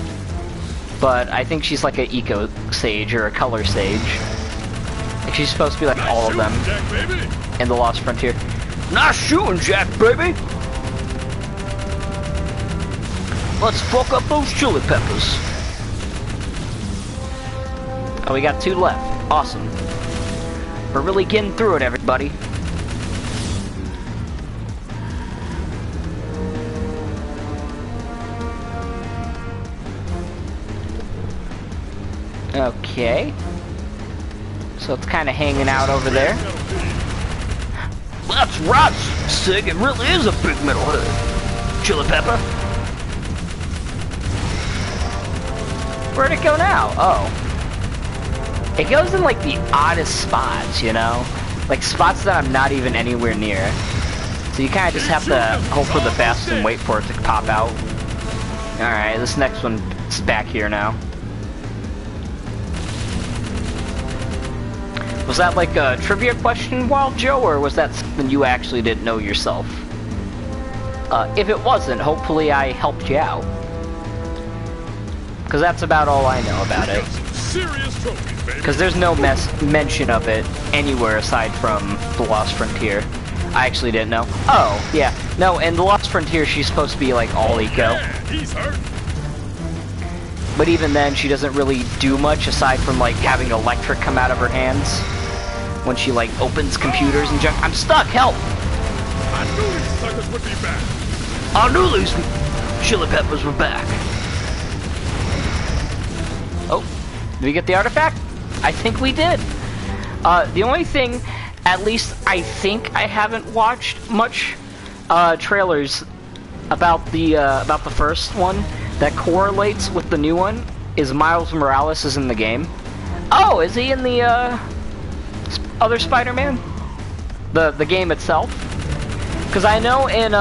But I think she's like an eco sage or a color sage. Like she's supposed to be like all of them in The Lost Frontier. Nice shooting, Jack, baby! Let's fuck up those chili peppers. Oh, we got 2 left. Awesome. We're really getting through it, everybody. Okay. So it's kind of hanging out over there. That's right, Sig. It really is a big metal head. Chili pepper. Where'd it go now? Oh. It goes in like the oddest spots, you know? Like spots that I'm not even anywhere near. So you kind of just have to hope for the best and wait for it to pop out. Alright, this next one is back here now. Was that like a trivia question, Wild Joe, or was that something you actually didn't know yourself? If it wasn't, hopefully I helped you out. Because that's about all I know about it. Because there's no mention of it anywhere aside from The Lost Frontier. I actually didn't know. Oh, yeah. No, in The Lost Frontier, she's supposed to be like all eco. But even then, she doesn't really do much aside from like having electric come out of her hands when she like opens computers and junk. I'm stuck, help! I knew these suckers would be back. I knew these chili peppers were back. Oh, did we get the artifact? I think we did. The only thing, at least I think I haven't watched much trailers about the first one that correlates with the new one is Miles Morales is in the game. Oh, is he in the other Spider-Man? The game itself? Because I know in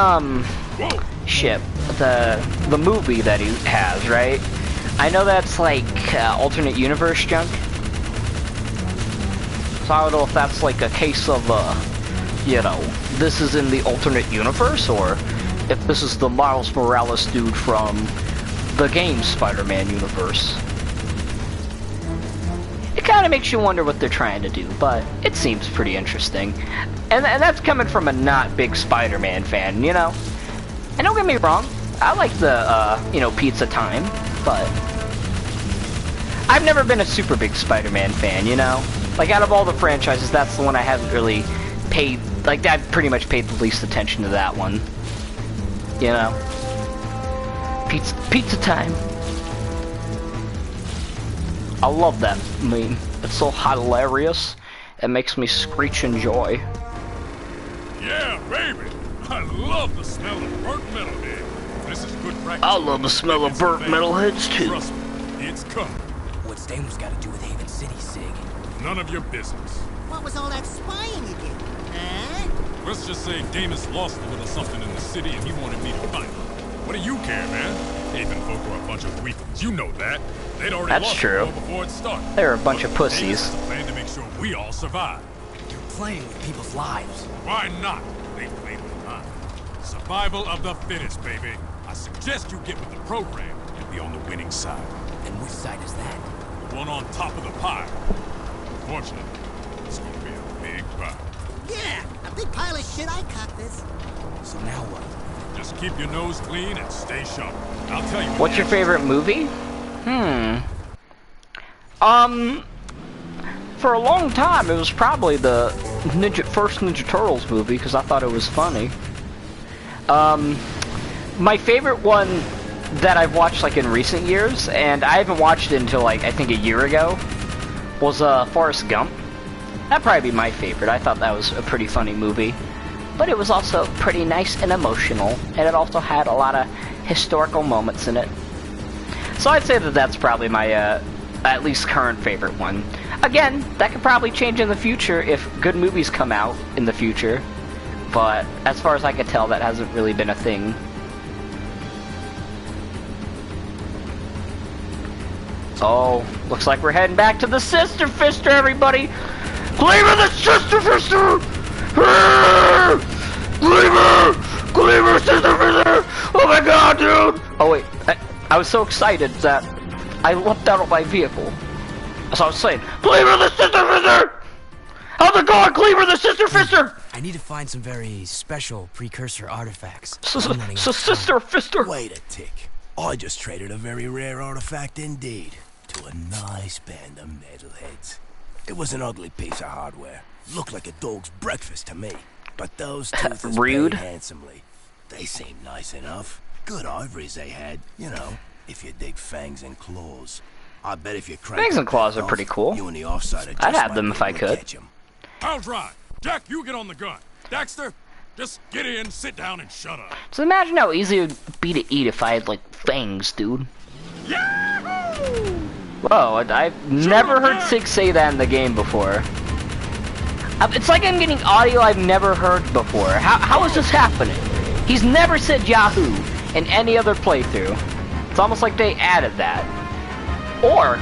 the movie that he has, right? I know that's like alternate universe junk. So I don't know if that's like a case of you know, this is in the alternate universe, or if this is the Miles Morales dude from the game Spider-Man universe. It kind of makes you wonder what they're trying to do, but it seems pretty interesting. And that's coming from a not big Spider-Man fan, you know? And don't get me wrong, I like the, you know, Pizza Time, but I've never been a super big Spider-Man fan, you know? Like, out of all the franchises, that's the one I haven't really paid, like, I've pretty much paid the least attention to that one. You know? Pizza Time. I love that meme. It's so hilarious. It makes me screech in joy. Yeah, baby! I love the smell of burnt metalhead. This is good practice. I love the smell of burnt metalheads, too. Trust me, it's coming. What's Stamos got to do with Haven City, Sig? None of your business. What was all that spying you did? Huh? Let's just say Damus lost a little something in the city and he wanted me to fight. What do you care, man? Haven folk were a bunch of weaklings. You know that. They'd already That's lost true. the war before it started. They're a bunch of Damus pussies. has a plan to make sure we all survive. You're playing with people's lives. Why not? They played with mine. Survival of the fittest, baby. I suggest you get with the program and be on the winning side. And which side is that? The one on top of the pie. Unfortunately, it's gonna be a big pie. Yeah, a big pile of shit. I caught this. So now what? Just keep your nose clean and stay sharp. I'll tell you. What's your favorite movie? For a long time, it was probably the first Ninja Turtles movie, because I thought it was funny. My favorite one that I've watched, like, in recent years, and I haven't watched it until, like, I think a year ago, was, Forrest Gump. That'd probably be my favorite. I thought that was a pretty funny movie. But it was also pretty nice and emotional, and it also had a lot of historical moments in it. So I'd say that that's probably my, at least current favorite one. Again, that could probably change in the future if good movies come out in the future. But as far as I could tell, that hasn't really been a thing. Oh, looks like we're heading back to the Sister Fister, everybody! Cleaver the Sister Fister! Cleaver! Cleaver, Sister Fister! Oh my god, dude! Oh wait, I was so excited that I leapt out of my vehicle. As I was saying, Cleaver the Sister Fister! How's it going, Cleaver the Sister Fister? I need to find some very special precursor artifacts. Sister Fister! Wait a tick. I just traded a very rare artifact indeed to a nice band of metalheads. It was an ugly piece of hardware. Looked like a dog's breakfast to me. But those toothers Rude. paid handsomely. They seemed nice enough. Good ivories they had, you know, if you dig fangs and claws. I bet if you crank Fangs and claws are off, pretty cool. You and the offsider I'd just have might them be if I able to could. catch 'em. I'll drive. Jack, you get on the gun. Daxter, just get in, sit down, and shut up. So imagine how easy it would be to eat if I had, like, fangs, dude. Yahoo! Whoa, I've never heard Sig say that in the game before. It's like I'm getting audio I've never heard before. How is this happening? He's never said Yahoo in any other playthrough. It's almost like they added that. Or,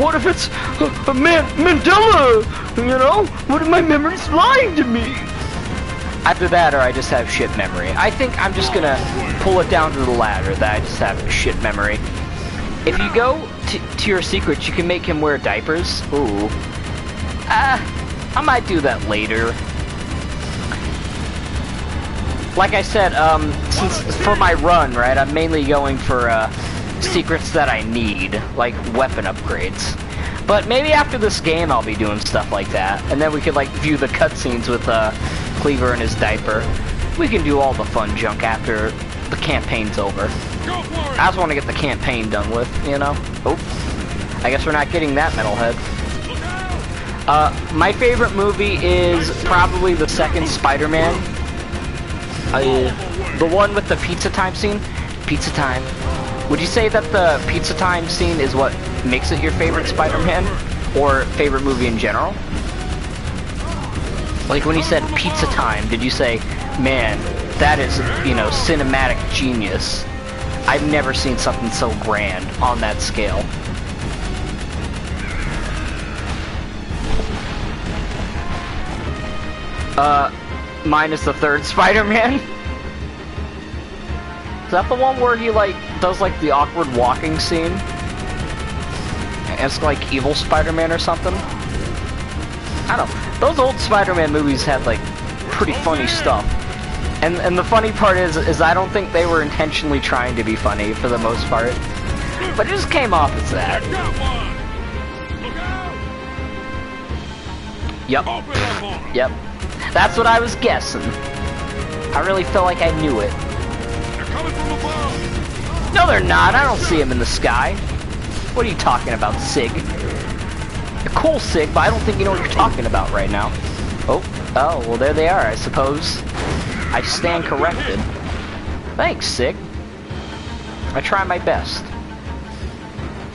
what if it's Mandela? You know? What if my memory's lying to me? Either that or I just have shit memory. I think I'm just gonna pull it down to the latter, that I just have shit memory. If you go to your secrets, you can make him wear diapers. Ooh. I might do that later. Like I said, since for my run, right, I'm mainly going for secrets that I need, like weapon upgrades. But maybe after this game I'll be doing stuff like that, and then we could like view the cutscenes with Cleaver in his diaper. We can do all the fun junk after the campaign's over. I just want to get the campaign done with, you know? Oh, I guess we're not getting that metalhead. My favorite movie is probably the second Spider-Man. The one with the pizza time scene. Pizza time. Would you say that the Pizza Time scene is what makes it your favorite Spider-Man? Or favorite movie in general? Like when you said Pizza Time, did you say, man, that is, you know, cinematic genius. I've never seen something so grand on that scale. Minus the third Spider-Man? Is that the one where he, like, does, like, the awkward walking scene? And it's like Evil Spider-Man or something? I don't know. Those old Spider-Man movies had, like, pretty funny stuff. And the funny part is I don't think they were intentionally trying to be funny for the most part. But it just came off as that. Yep. Yep. That's what I was guessing. I really felt like I knew it. They're coming from above. No, they're not. I don't see them in the sky. What are you talking about, Sig? You're cool, Sig, but I don't think you know what you're talking about right now. Oh, well, there they are, I suppose. I stand corrected. Thanks, Sig. I try my best.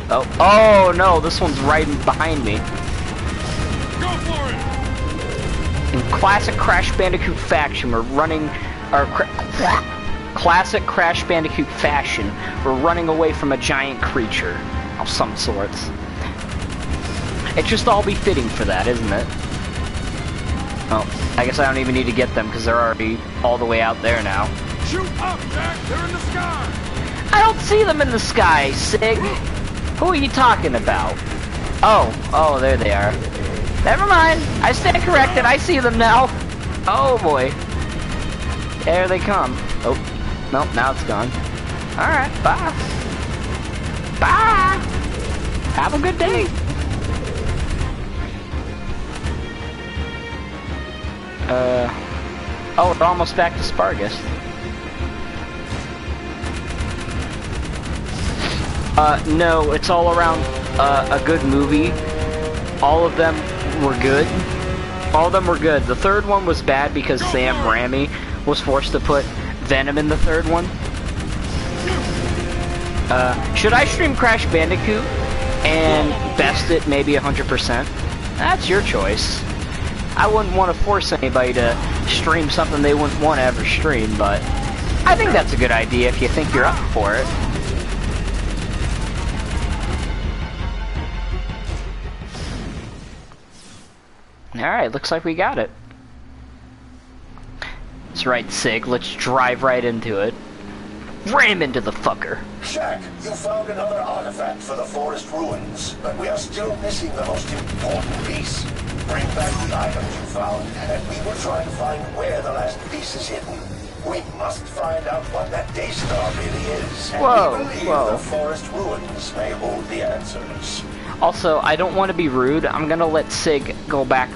Oh no, this one's right behind me. Go for it. In classic Crash Bandicoot fashion, we're running, classic Crash Bandicoot fashion, we're running away from a giant creature of some sorts. It just all be fitting for that, isn't it? Oh, I guess I don't even need to get them because they're already all the way out there now. Shoot up, Jack! They're in the sky! I don't see them in the sky, Sig! Who are you talking about? Oh, there they are. Never mind, I stand corrected, I see them now. Oh boy. There they come. Oh, nope, now it's gone. Alright, bye. Bye! Have a good day. Oh, we're almost back to Spargus. No, it's all around, a good movie. All of them were good. All of them were good. The third one was bad because Sam Raimi was forced to put Venom in the third one. Should I stream Crash Bandicoot and best it maybe 100%? That's your choice. I wouldn't want to force anybody to stream something they wouldn't want to ever stream, but I think that's a good idea if you think you're up for it. Alright, looks like we got it. That's right, Sig, let's drive right into it. Ram into the fucker. Jack, you found another artifact for the forest ruins, but we are still missing the most important piece. Bring back the items you found, and we will try to find where the last piece is hidden. We must find out what that Daystar really is. And we believe the forest ruins may hold the answers. Also, I don't want to be rude. I'm gonna let Sig go back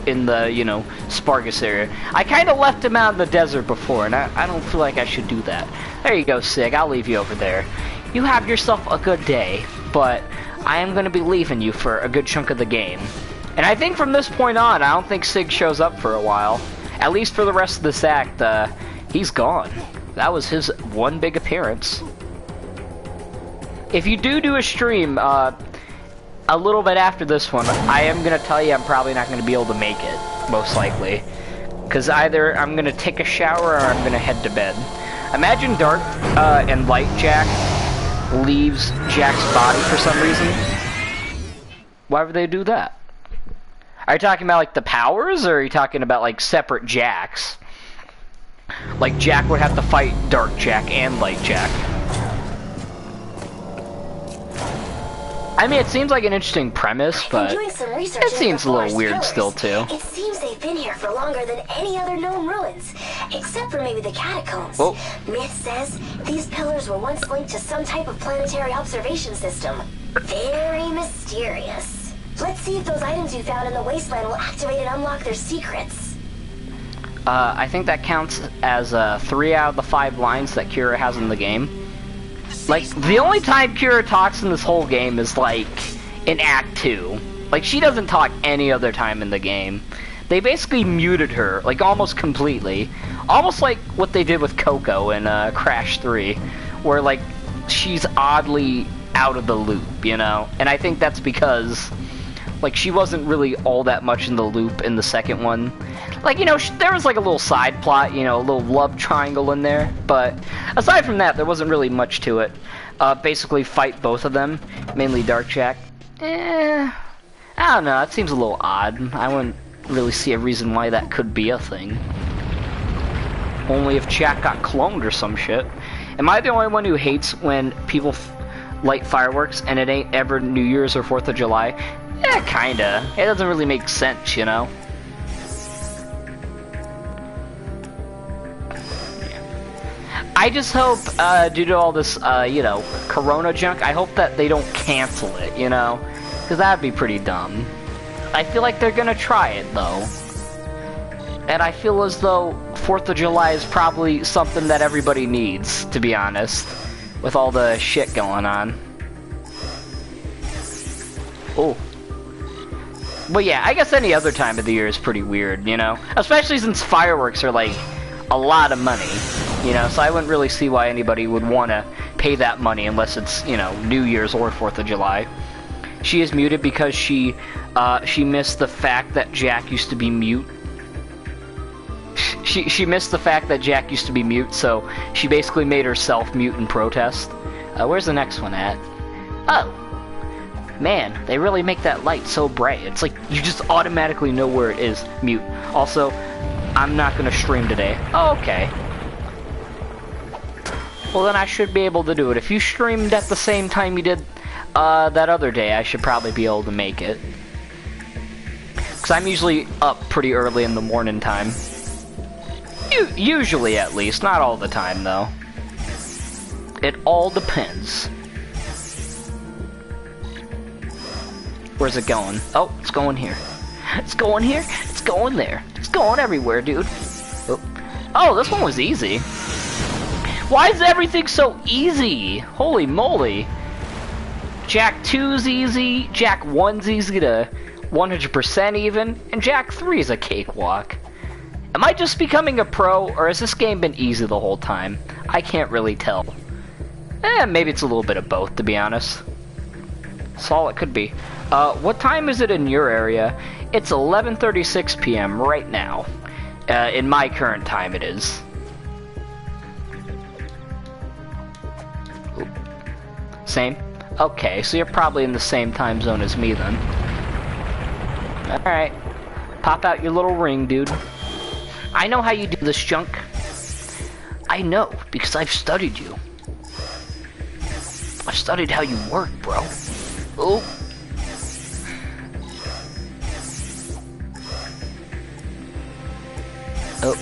in the, you know, Spargus area. I kind of left him out in the desert before, and I don't feel like I should do that. There you go, Sig. I'll leave you over there. You have yourself a good day, but I am gonna be leaving you for a good chunk of the game. And I think from this point on, I don't think Sig shows up for a while. At least for the rest of this act, he's gone. That was his one big appearance. If you do a stream, a little bit after this one, I am going to tell you I'm probably not going to be able to make it, most likely. Because either I'm going to take a shower or I'm going to head to bed. Imagine Dark and Light Jack leaves Jack's body for some reason. Why would they do that? Are you talking about like the powers, or are you talking about like separate Jacks? Like Jack would have to fight Dark Jack and Light Jack. I mean, it seems like an interesting premise, but it seems a little weird still, too. It seems they've been here for longer than any other known ruins, except for maybe the catacombs. Oh. Myth says these pillars were once linked to some type of planetary observation system. Very mysterious. Let's see if those items you found in the wasteland will activate and unlock their secrets. I think that counts as 3 out of the 5 lines that Kira has in the game. Like, the only time Kira talks in this whole game is, like, in Act 2. Like, she doesn't talk any other time in the game. They basically muted her, like, almost completely. Almost like what they did with Coco in Crash 3. Where, like, she's oddly out of the loop, you know? And I think that's because, like, she wasn't really all that much in the loop in the second one. Like, you know, there was like a little side plot, you know, a little love triangle in there, but aside from that, there wasn't really much to it. Basically fight both of them, mainly Darkjack. I don't know, that seems a little odd. I wouldn't really see a reason why that could be a thing. Only if Jack got cloned or some shit. Am I the only one who hates when people light fireworks and it ain't ever New Year's or 4th of July? Yeah, kinda. It doesn't really make sense, you know? I just hope, due to all this, you know, Corona junk, I hope that they don't cancel it, you know? Because that'd be pretty dumb. I feel like they're gonna try it, though. And I feel as though 4th of July is probably something that everybody needs, to be honest. With all the shit going on. Oh. But yeah, I guess any other time of the year is pretty weird, you know? Especially since fireworks are, like, a lot of money, you know? So I wouldn't really see why anybody would want to pay that money unless it's, you know, New Year's or 4th of July. She is muted because she missed the fact that Jack used to be mute. She missed the fact that Jack used to be mute, so she basically made herself mute in protest. Where's the next one at? Oh. Man, they really make that light so bright. It's like you just automatically know where it is. Mute. Also, I'm not gonna stream today. Oh, okay. Well, then I should be able to do it. If you streamed at the same time you did that other day, I should probably be able to make it. Because I'm usually up pretty early in the morning time. Usually, at least. Not all the time, though. It all depends. Where's it going? Oh, it's going here. It's going here. It's going there. It's going everywhere, dude. Oh, this one was easy. Why is everything so easy? Holy moly. Jack 2's easy. Jack 1's easy to 100% even. And Jack 3 is a cakewalk. Am I just becoming a pro, or has this game been easy the whole time? I can't really tell. Maybe it's a little bit of both, to be honest. That's all it could be. What time is it in your area? It's 11:36 p.m. right now. In my current time, it is. Oop. Same? Okay, so you're probably in the same time zone as me, then. Alright. Pop out your little ring, dude. I know how you do this junk. I know, because I've studied you. I've studied how you work, bro. Oh. Oh.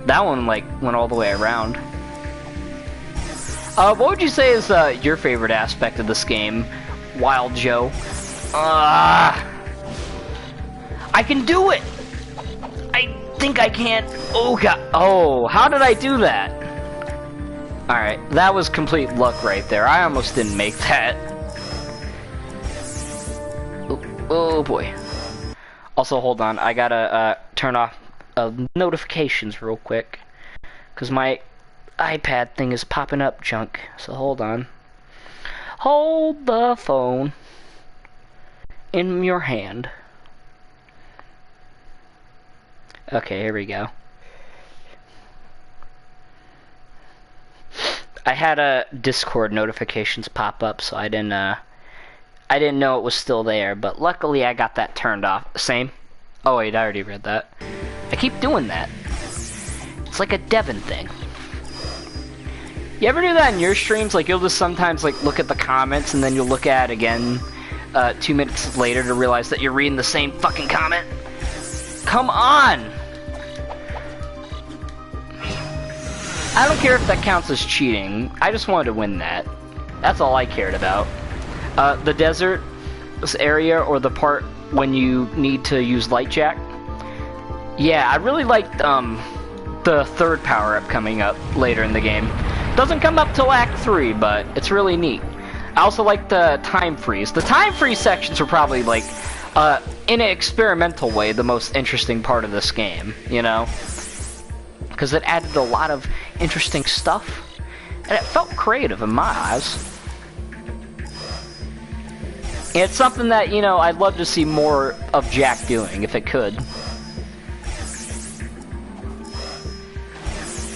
That one, like, went all the way around. What would you say is, your favorite aspect of this game, Wild Joe? I can do it! I think I can't. Oh god. Oh, how did I do that? Alright, that was complete luck right there. I almost didn't make that. Oh boy. Also, hold on. I gotta turn off notifications real quick. Because my iPad thing is popping up junk. So hold on. Hold the phone in your hand. Okay, here we go. I had a Discord notifications pop up, so I didn't know it was still there, but luckily I got that turned off. Same? Oh wait, I already read that. I keep doing that. It's like a Devin thing. You ever do that in your streams? Like, you'll just sometimes, like, look at the comments, and then you'll look at it again 2 minutes later to realize that you're reading the same fucking comment? Come on! I don't care if that counts as cheating. I just wanted to win that. That's all I cared about. The desert area, or the part when you need to use Lightjack. Yeah, I really liked the third power-up coming up later in the game. Doesn't come up till Act 3, but it's really neat. I also like the time freeze. The time freeze sections are probably, like, in an experimental way, the most interesting part of this game, you know? Because it added a lot of interesting stuff. And it felt creative in my eyes. And it's something that, you know, I'd love to see more of Jack doing, if it could.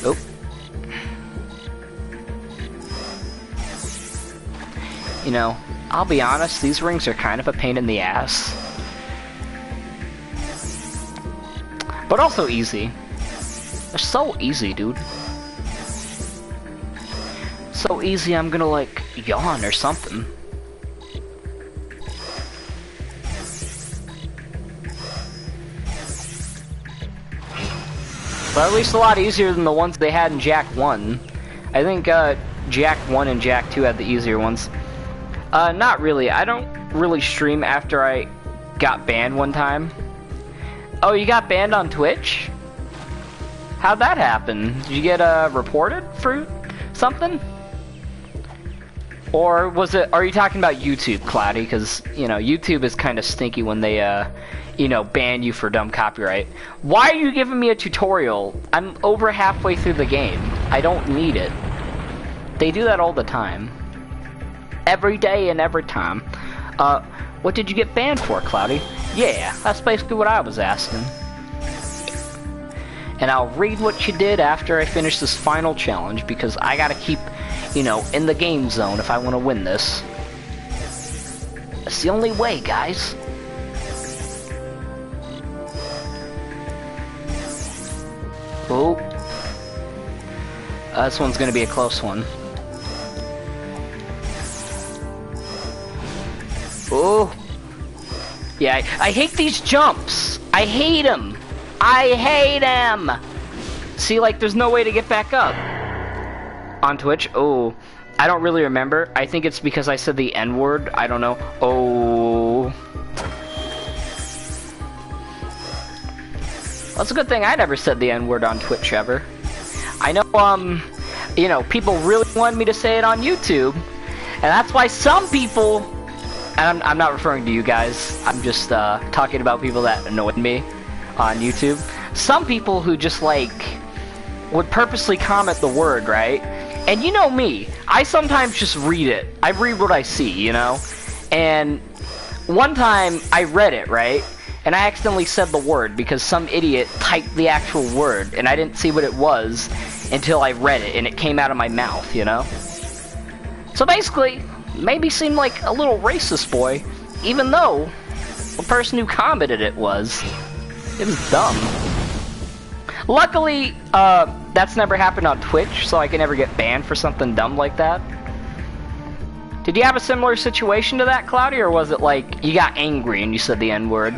Oh. You know, I'll be honest, these rings are kind of a pain in the ass. But also easy. They're so easy, dude. So easy I'm gonna, like, yawn or something. But at least a lot easier than the ones they had in Jak 1. I think, Jak 1 and Jak 2 had the easier ones. Not really. I don't really stream after I got banned one time. Oh, you got banned on Twitch? How'd that happen? Did you get, reported for something? Or was it, are you talking about YouTube, Cloudy? Because, you know, YouTube is kind of stinky when they, you know, ban you for dumb copyright. Why are you giving me a tutorial? I'm over halfway through the game. I don't need it. They do that all the time. Every day and every time. What did you get banned for, Cloudy? Yeah, that's basically what I was asking. And I'll read what you did after I finish this final challenge, because I gotta keep, you know, in the game zone if I want to win this. That's the only way, guys. Oh. This one's gonna be a close one. Oh. Yeah, I hate these jumps. I hate them. I hate them. See, like, there's no way to get back up. On Twitch? Oh. I don't really remember. I think it's because I said the N-word. I don't know. Oh. That's a good thing I never said the N-word on Twitch ever. I know, you know, people really wanted me to say it on YouTube. And that's why some people, and I'm not referring to you guys, I'm just talking about people that annoyed me on YouTube. Some people who just, like, would purposely comment the word, right? And you know me, I sometimes just read it. I read what I see, you know? And one time I read it, right? And I accidentally said the word because some idiot typed the actual word and I didn't see what it was until I read it and it came out of my mouth, you know? So basically, maybe seemed like a little racist boy, even though the person who commented it was dumb. Luckily, that's never happened on Twitch, so I can never get banned for something dumb like that. Did you have a similar situation to that, Cloudy, or was it like you got angry and you said the N-word?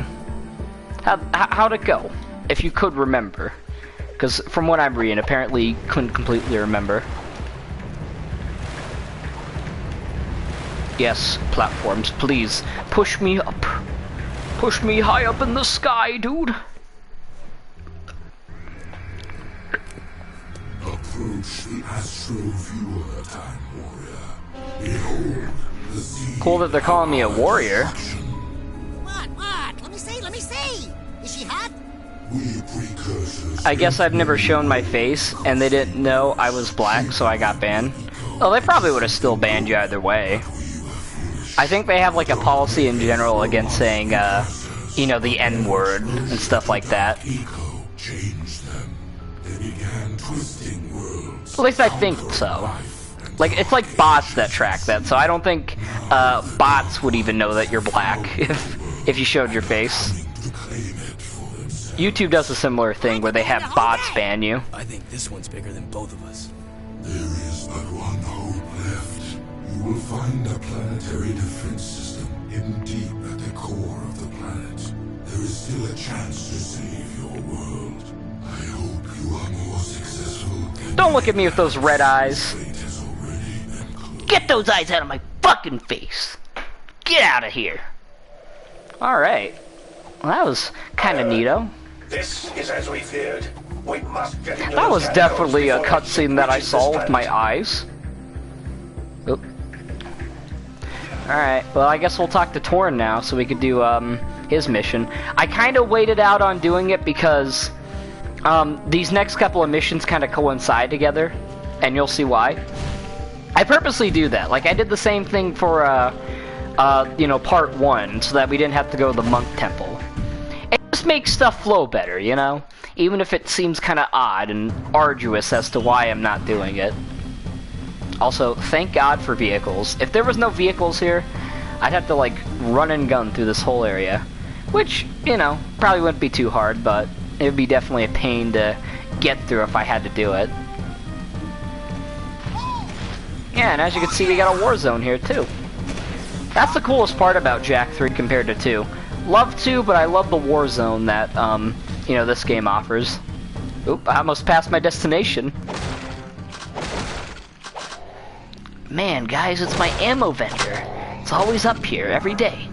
How'd it go, if you could remember? Because from what I'm reading, apparently you couldn't completely remember. Yes, platforms, please, push me up. Push me high up in the sky, dude. Approach the astral viewer, Time Warrior. Behold the sea. Cool that they're calling me a warrior. What? Let me see. Is she hot? We precursors. I guess I've never shown my face, and they didn't know I was black, so I got banned. Oh, they probably would have still banned you either way. I think they have like a policy in general against saying, you know, the N-word and stuff like that. Eco changed them. They began twisting worlds. At least I think so. Like, it's like bots that track that, so I don't think bots would even know that you're black if you showed your face. YouTube does a similar thing where they have bots ban you. I think this one's bigger than both of us. There is but one hope left. You will find a planetary defense system hidden deep at the core of the planet. There is still a chance to save your world. I hope you are more successful. Don't look at me with those red eyes. Get those eyes out of my fucking face. Get out of here. Alright. Well, that was kind of neato. This is as we feared. We must get into That the was shadows definitely a before cutscene that I reaches saw this with my planet. eyes. Oop. Alright, well I guess we'll talk to Torn now so we could do his mission. I kind of waited out on doing it because these next couple of missions kind of coincide together, and you'll see why. I purposely do that. Like, I did the same thing for, you know, part 1, so that we didn't have to go to the monk temple. It just makes stuff flow better, you know? Even if it seems kind of odd and arduous as to why I'm not doing it. Also, thank God for vehicles. If there was no vehicles here, I'd have to, like, run and gun through this whole area. Which, you know, probably wouldn't be too hard, but it would be definitely a pain to get through if I had to do it. Yeah, and as you can see, we got a war zone here, too. That's the coolest part about Jak 3 compared to 2. Love 2, but I love the war zone that, you know, this game offers. Oop, I almost passed my destination. Man, guys, it's my ammo vendor. It's always up here, every day.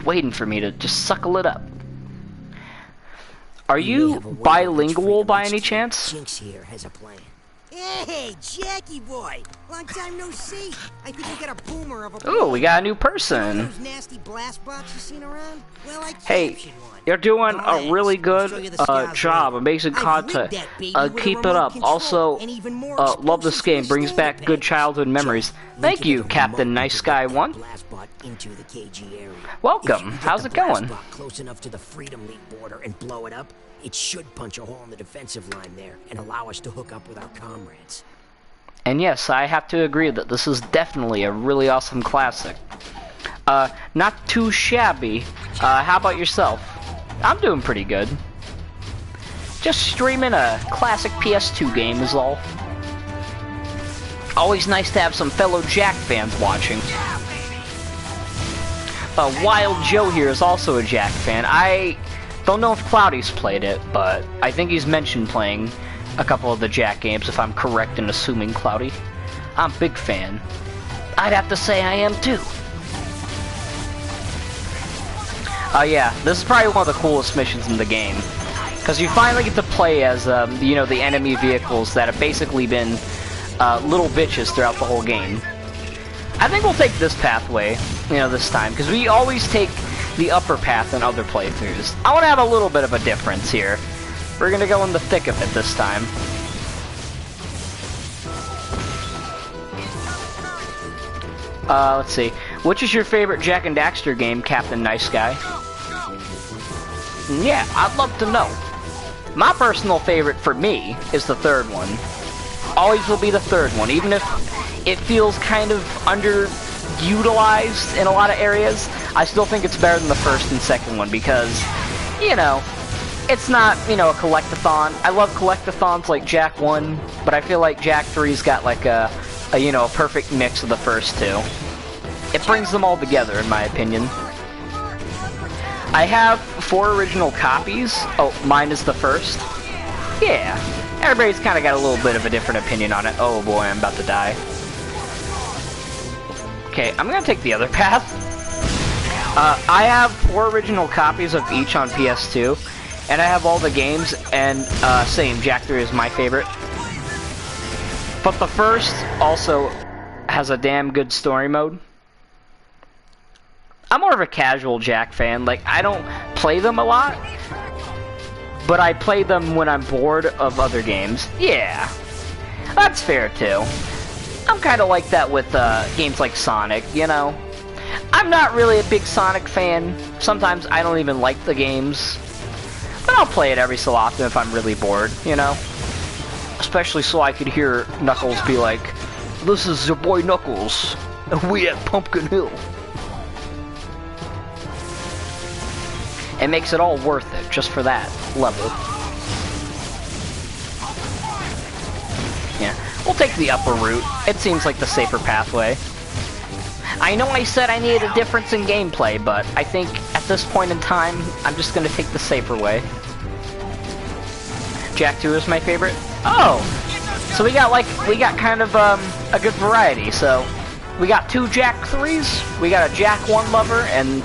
Waiting for me to just suckle it up. Are you bilingual by any chance? Jinx here has a plan. Hey, Jackie boy! Long time no see. I think we got a boomer of a. Ooh, we got a new person. Those nasty blast bots you seen around? Well, hey, you're doing a really good job. Amazing content. Keep it up. Also, love this game. Brings back good childhood memories. Thank you, Captain Nice Guy 1. Welcome. How's it going? Close enough to the Freedom League border and blow it up. It should punch a hole in the defensive line there and allow us to hook up with our comrades. And yes, I have to agree that this is definitely a really awesome classic. Not too shabby. How about yourself? I'm doing pretty good. Just streaming a classic PS2 game is all. Always nice to have some fellow Jak fans watching. Wild Joe here is also a Jak fan. I don't know if Cloudy's played it, but I think he's mentioned playing a couple of the Jak games, if I'm correct in assuming Cloudy. I'm a big fan. I'd have to say I am too. Yeah, this is probably one of the coolest missions in the game. Because you finally get to play as, you know, the enemy vehicles that have basically been little bitches throughout the whole game. I think we'll take this pathway, you know, this time, because we always take the upper path in other playthroughs. I want to have a little bit of a difference here. We're going to go in the thick of it this time. Let's see. Which is your favorite Jak and Daxter game, Captain Nice Guy? Yeah, I'd love to know. My personal favorite for me is the third one. Always will be the third one, even if it feels kind of underutilized in a lot of areas. I still think it's better than the first and second one because, you know, it's not, you know, a collectathon. I love collectathons like Jak 1, but I feel like Jak 3's got like a you know, a perfect mix of the first two. It brings them all together, in my opinion. I have 4 original copies. Oh, mine is the first. Yeah, everybody's kind of got a little bit of a different opinion on it. Oh boy, I'm about to die. Okay, I'm gonna take the other path. I have 4 original copies of each on PS2, and I have all the games, and same, Jak 3 is my favorite. But the first also has a damn good story mode. I'm more of a casual Jak fan. Like, I don't play them a lot, but I play them when I'm bored of other games. Yeah, that's fair too. I'm kind of like that with games like Sonic, you know? I'm not really a big Sonic fan. Sometimes I don't even like the games, but I'll play it every so often if I'm really bored, you know? Especially so I could hear Knuckles be like, "This is your boy Knuckles, and we at Pumpkin Hill." It makes it all worth it, just for that level. Yeah, we'll take the upper route. It seems like the safer pathway. I know I said I needed a difference in gameplay, but I think at this point in time, I'm just gonna take the safer way. Jak 2 is my favorite. Oh, so we got kind of a good variety. So we got 2 Jak 3s, we got a Jak 1 lover, and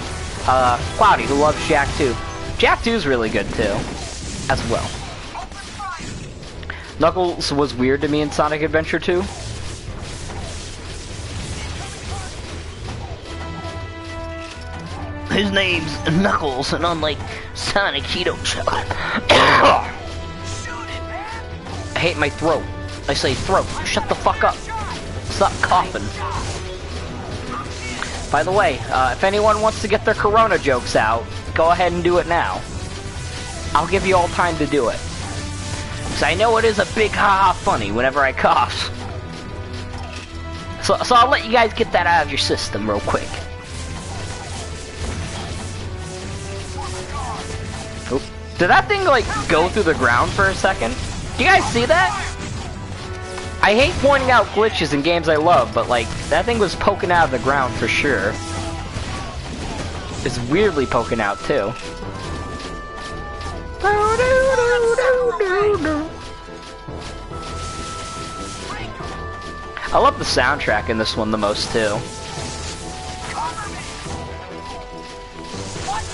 Cloudy who loves Jak 2. Jak 2 is really good too, as well. Knuckles was weird to me in Sonic Adventure 2. His name's Knuckles, and unlike Sonic, he don't shout. I hate my throat. I say throat. Shut the fuck up. stop coughing. By the way, if anyone wants to get their Corona jokes out, go ahead and do it now. I'll give you all time to do it. Because I know it is a big haha funny whenever I cough. So I'll let you guys get that out of your system real quick. Oop. Did that thing, like, go through the ground for a second? Do you guys see that? I hate pointing out glitches in games I love, but, like, that thing was poking out of the ground for sure. It's weirdly poking out, too. I love the soundtrack in this one the most, too.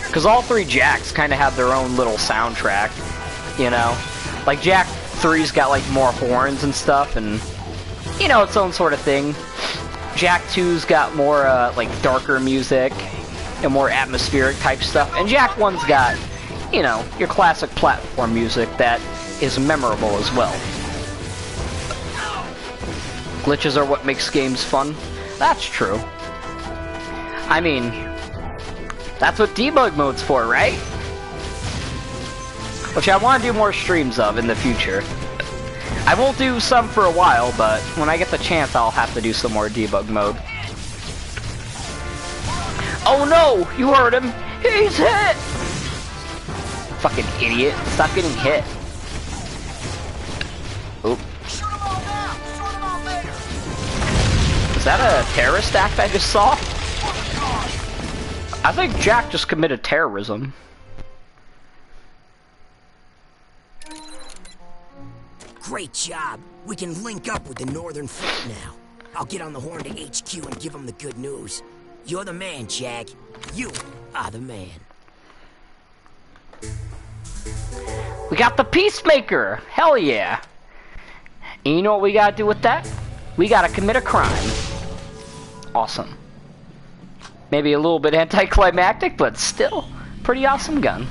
Because all three Jacks kind of have their own little soundtrack, you know? Like, Jak 3's got, like, more horns and stuff, and, you know, its own sort of thing. Jak 2's got more, like, darker music and more atmospheric type stuff. And Jak 1's got, you know, your classic platform music that is memorable as well. Glitches are what makes games fun. That's true. I mean, that's what debug mode's for, right? Which I want to do more streams of in the future. I won't do some for a while, but when I get the chance, I'll have to do some more debug mode. Oh no! You heard him! He's hit! Fucking idiot. Stop getting hit. Oop. Is that a terrorist act I just saw? I think Jak just committed terrorism. Great job. We can link up with the Northern Front now. I'll get on the horn to HQ and give them the good news. You're the man, Jak. You are the man. We got the Peacemaker! Hell yeah! And you know what we gotta do with that? We gotta commit a crime. Awesome. Maybe a little bit anticlimactic, but still pretty awesome gun.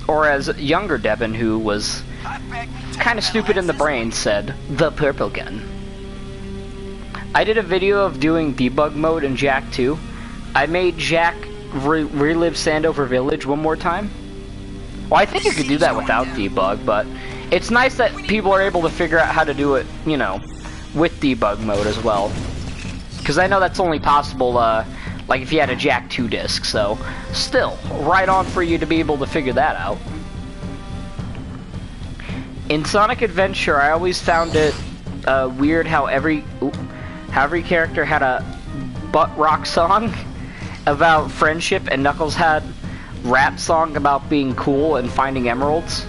Or as younger Devin, who was kind of stupid in the brain, said, the purple gun. I did a video of doing debug mode in Jak 2. I made Jak relive Sandover Village one more time. Well, I think you could do that without debug, but it's nice that people are able to figure out how to do it, you know, with debug mode as well. Because I know that's only possible, like if you had a Jak 2 disc, so still, right on for you to be able to figure that out. In Sonic Adventure, I always found it weird how every character had a butt rock song about friendship, and Knuckles had rap song about being cool and finding emeralds.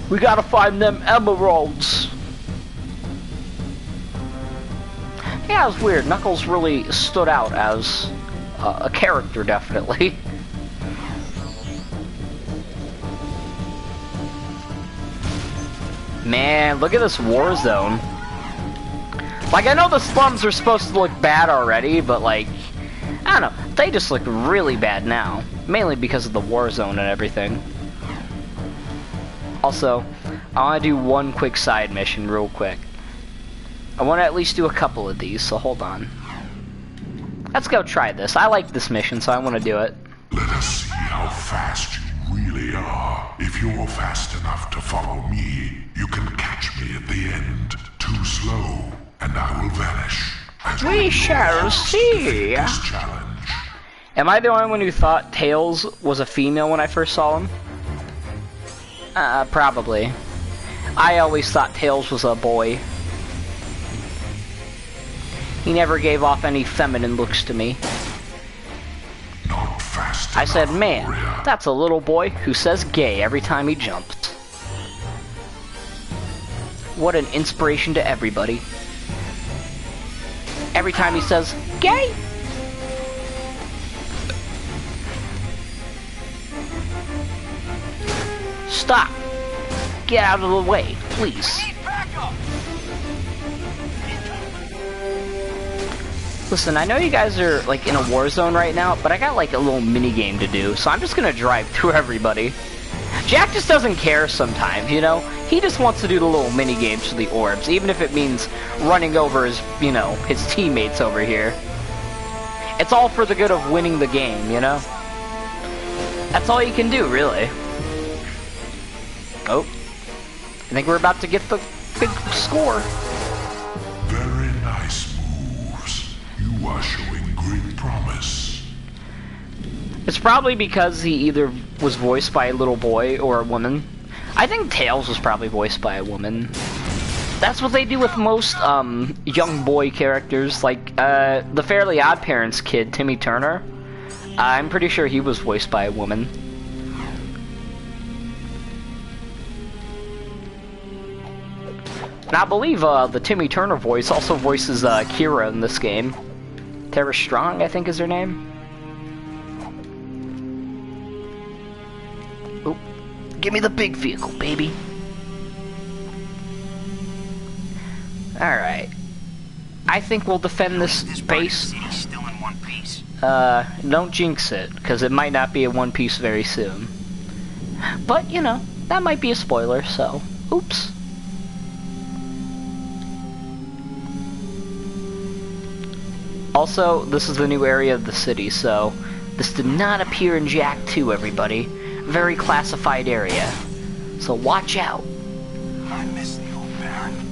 We gotta find them emeralds. Yeah, it was weird. Knuckles really stood out as a character, definitely. Man, look at this war zone. Like, I know the slums are supposed to look bad already, but like, I don't know, they just look really bad now. Mainly because of the war zone and everything. Also, I want to do one quick side mission real quick. I want to at least do a couple of these, so hold on. Let's go try this. I like this mission, so I want to do it. Let us see how fast you really are. If you're fast enough to follow me, you can catch me at the end. Too slow, and I will vanish. We shall see. Am I the only one who thought Tails was a female when I first saw him? Probably. I always thought Tails was a boy. He never gave off any feminine looks to me. Not fast I said, enough, man, warrior. that's a little boy who says gay every time he jumps. What an inspiration to everybody. Every time he says, gay! Stop! Get out of the way, please. Listen, I know you guys are like in a war zone right now, but I got like a little mini game to do, so I'm just gonna drive through everybody. Jack just doesn't care sometimes, you know? He just wants to do the little mini games for the orbs, even if it means running over his, you know, his teammates over here. It's all for the good of winning the game, you know? That's all you can do, really. Oh. I think we're about to get the big score. Very nice moves. You are showing great promise. It's probably because he either was voiced by a little boy or a woman. I think Tails was probably voiced by a woman. That's what they do with most young boy characters, like the Fairly Odd Parents kid, Timmy Turner. I'm pretty sure he was voiced by a woman. And I believe the Timmy Turner voice also voices Kira in this game. Tara Strong, I think is her name. Oh, give me the big vehicle, baby. Alright. I think we'll defend this base. Still in one piece. Don't jinx it, because it might not be in one piece very soon. But, you know, that might be a spoiler, so, oops. Also, this is the new area of the city, so this did not appear in Jak 2, everybody. Very classified area. So watch out. I miss the old Baron.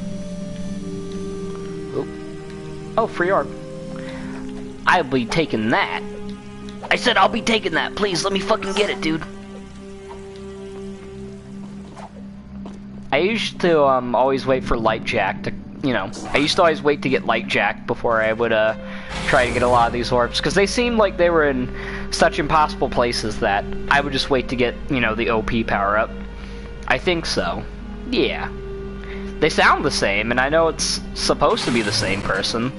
Oh, free orb. I'll be taking that. I said I'll be taking that. Please, let me fucking get it, dude. I used to always wait for Light Jak to, you know, I used to always wait to get Light Jak before I would try to get a lot of these orbs, because they seemed like they were in such impossible places that I would just wait to get, you know, the OP power-up. I think so. Yeah. They sound the same, and I know it's supposed to be the same person.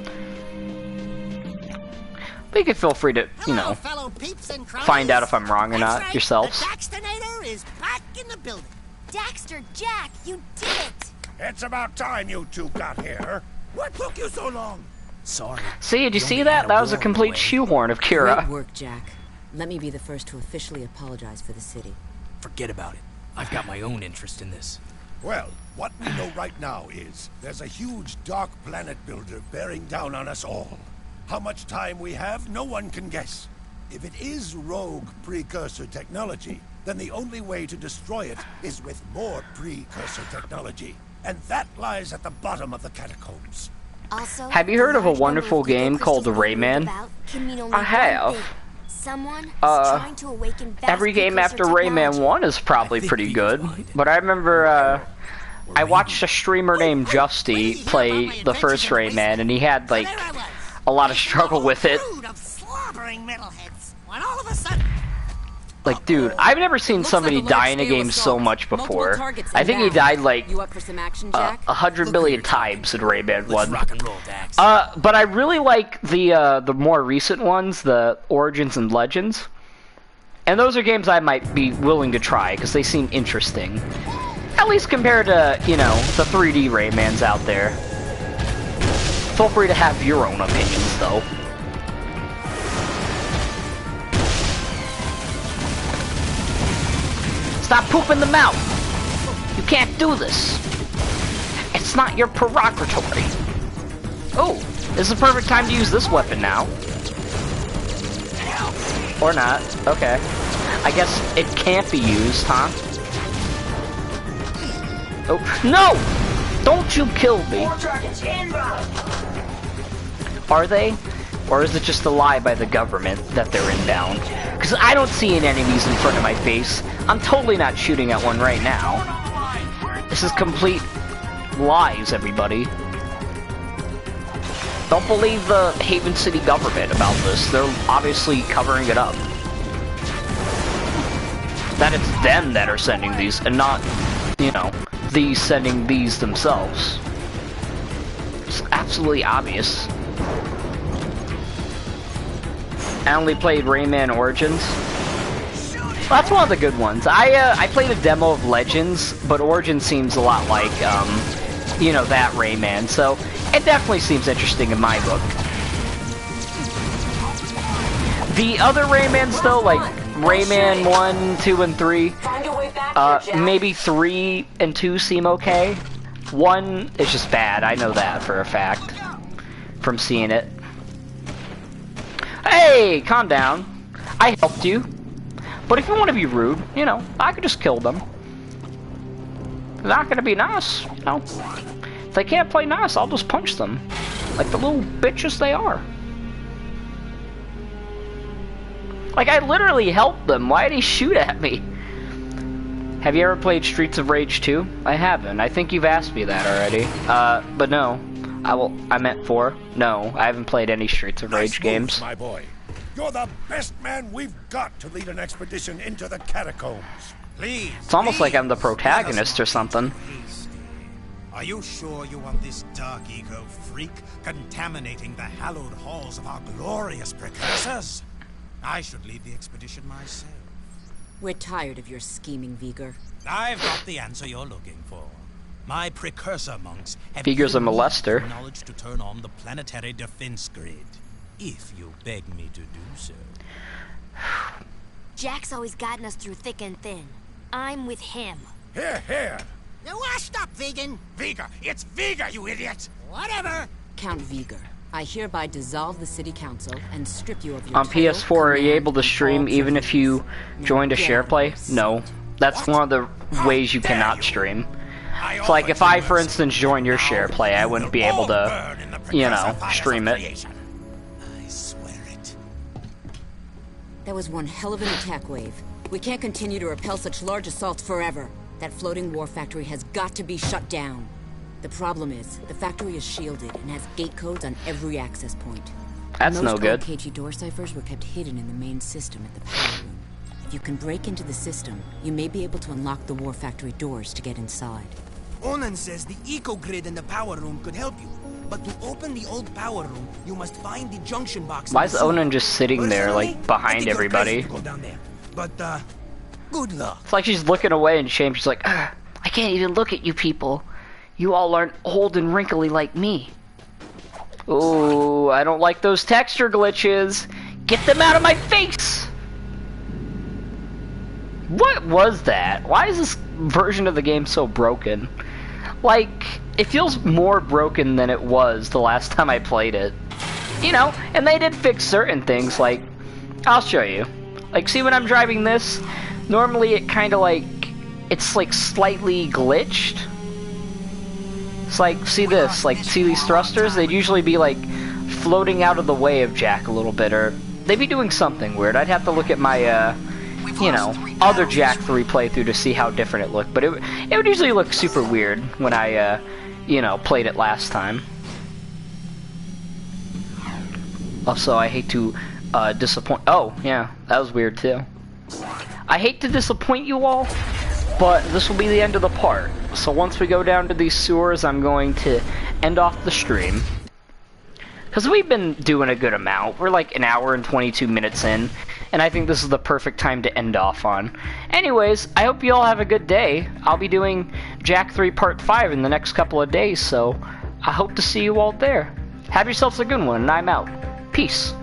But you can feel free to, you know, find out if I'm wrong or not right. yourselves. The Daxtonator is back in the building. Daxter, Jak, you did it! It's about time you two got here. What took you so long? Sorry. See, did you see that? That was a complete shoehorn of Kira. Great work, Jak. Let me be the first to officially apologize for the city. Forget about it. I've got my own interest in this. Well, what we know right now is there's a huge dark planet builder bearing down on us all. How much time we have, no one can guess. If it is rogue precursor technology, then the only way to destroy it is with more precursor technology. And that lies at the bottom of the catacombs. Also, have you heard of a wonderful game called Rayman? I have. Every game after Rayman 1 is probably pretty good. But I remember, I watched a streamer named Justy play the first Rayman, and he had, like, a lot of struggle with it. Like, dude, I've never seen somebody die in a game so much before. I think he died, like, 100 million times in Rayman 1. But I really like the more recent ones, the Origins and Legends. And those are games I might be willing to try, because they seem interesting. At least compared to, you know, the 3D Raymans out there. Feel free to have your own opinions, though. Stop pooping them out! You can't do this! It's not your prerogative. Oh, this is the perfect time to use this weapon now. Or not. Okay. I guess it can't be used, huh? Oh, no! Don't you kill me! Are they? Or is it just a lie by the government that they're inbound? Because I don't see any enemies in front of my face. I'm totally not shooting at one right now. This is complete lies, everybody. Don't believe the Haven City government about this. They're obviously covering it up. That it's them that are sending these, and not, you know, these sending these themselves. It's absolutely obvious. I only played Rayman Origins. Well, that's one of the good ones. I played a demo of Legends, but Origins seems a lot like, you know, that Rayman, so it definitely seems interesting in my book. The other Raymans, though, like Rayman 1, 2, and 3, Maybe 3 and 2 seem okay. 1 is just bad. I know that for a fact from seeing it. Hey, calm down. I helped you. But if you want to be rude, you know, I could just kill them. They're not gonna be nice, you know. If they can't play nice, I'll just punch them. Like the little bitches they are. Like, I literally helped them. Why did he shoot at me? Have you ever played Streets of Rage 2? I haven't. I think you've asked me that already. But no. I meant 4. No, I haven't played any Streets of Rage games. My boy. You're the best man we've got to lead an expedition into the catacombs. Please. It's almost like I'm the protagonist or something. Are you sure you want this dark ego freak contaminating the hallowed halls of our glorious precursors? I should lead the expedition myself. We're tired of your scheming, Vigor. I've got the answer you're looking for. My precursor monks have Vigor's a molester. knowledge to turn on the planetary defense grid. If you beg me to do so. Jack's always gotten us through thick and thin. I'm with him. Here, here. Now washed up, Vegan. Vigor! It's Vigor, you idiot! Whatever. Count Vigor, I hereby dissolve the city council and strip you of your On PS4, are you able to stream even if you joined a share play? No. That's one of the ways you cannot stream. It's like if I, for instance, joined your share play, I wouldn't be able to, you know, stream it. I swear it. That was one hell of an attack wave. We can't continue to repel such large assaults forever. That floating war factory has got to be shut down. The problem is, the factory is shielded and has gate codes on every access point. That's no good. Most KG door ciphers were kept hidden in the main system at the power room. If you can break into the system, you may be able to unlock the war factory doors to get inside. Onan says the eco-grid in the power room could help you. But to open the old power room, you must find the junction box. Why is Onan just sitting there, like, behind everybody? Go down there. But, good luck. It's like she's looking away in shame. She's like, I can't even look at you people. You all aren't old and wrinkly like me. Ooh, I don't like those texture glitches. Get them out of my face! What was that? Why is this version of the game so broken? Like, it feels more broken than it was the last time I played it. You know, and they did fix certain things, like, I'll show you. Like, see when I'm driving this? Normally it kind of like, it's like slightly glitched. It's like, see this, like, see these thrusters? They'd usually be like floating out of the way of Jack a little bit, or they'd be doing something weird. I'd have to look at my, you know, other Jak 3 playthrough to see how different it looked, but it would usually look super weird when I, you know, played it last time. Also, I hate to disappoint. Oh, yeah, that was weird too. I hate to disappoint you all, but this will be the end of the part. So once we go down to these sewers, I'm going to end off the stream. Because we've been doing a good amount. We're like an hour and 22 minutes in, and I think this is the perfect time to end off on. Anyways, I hope you all have a good day. I'll be doing Jak 3 Part 5 in the next couple of days, so I hope to see you all there. Have yourselves a good one, and I'm out. Peace.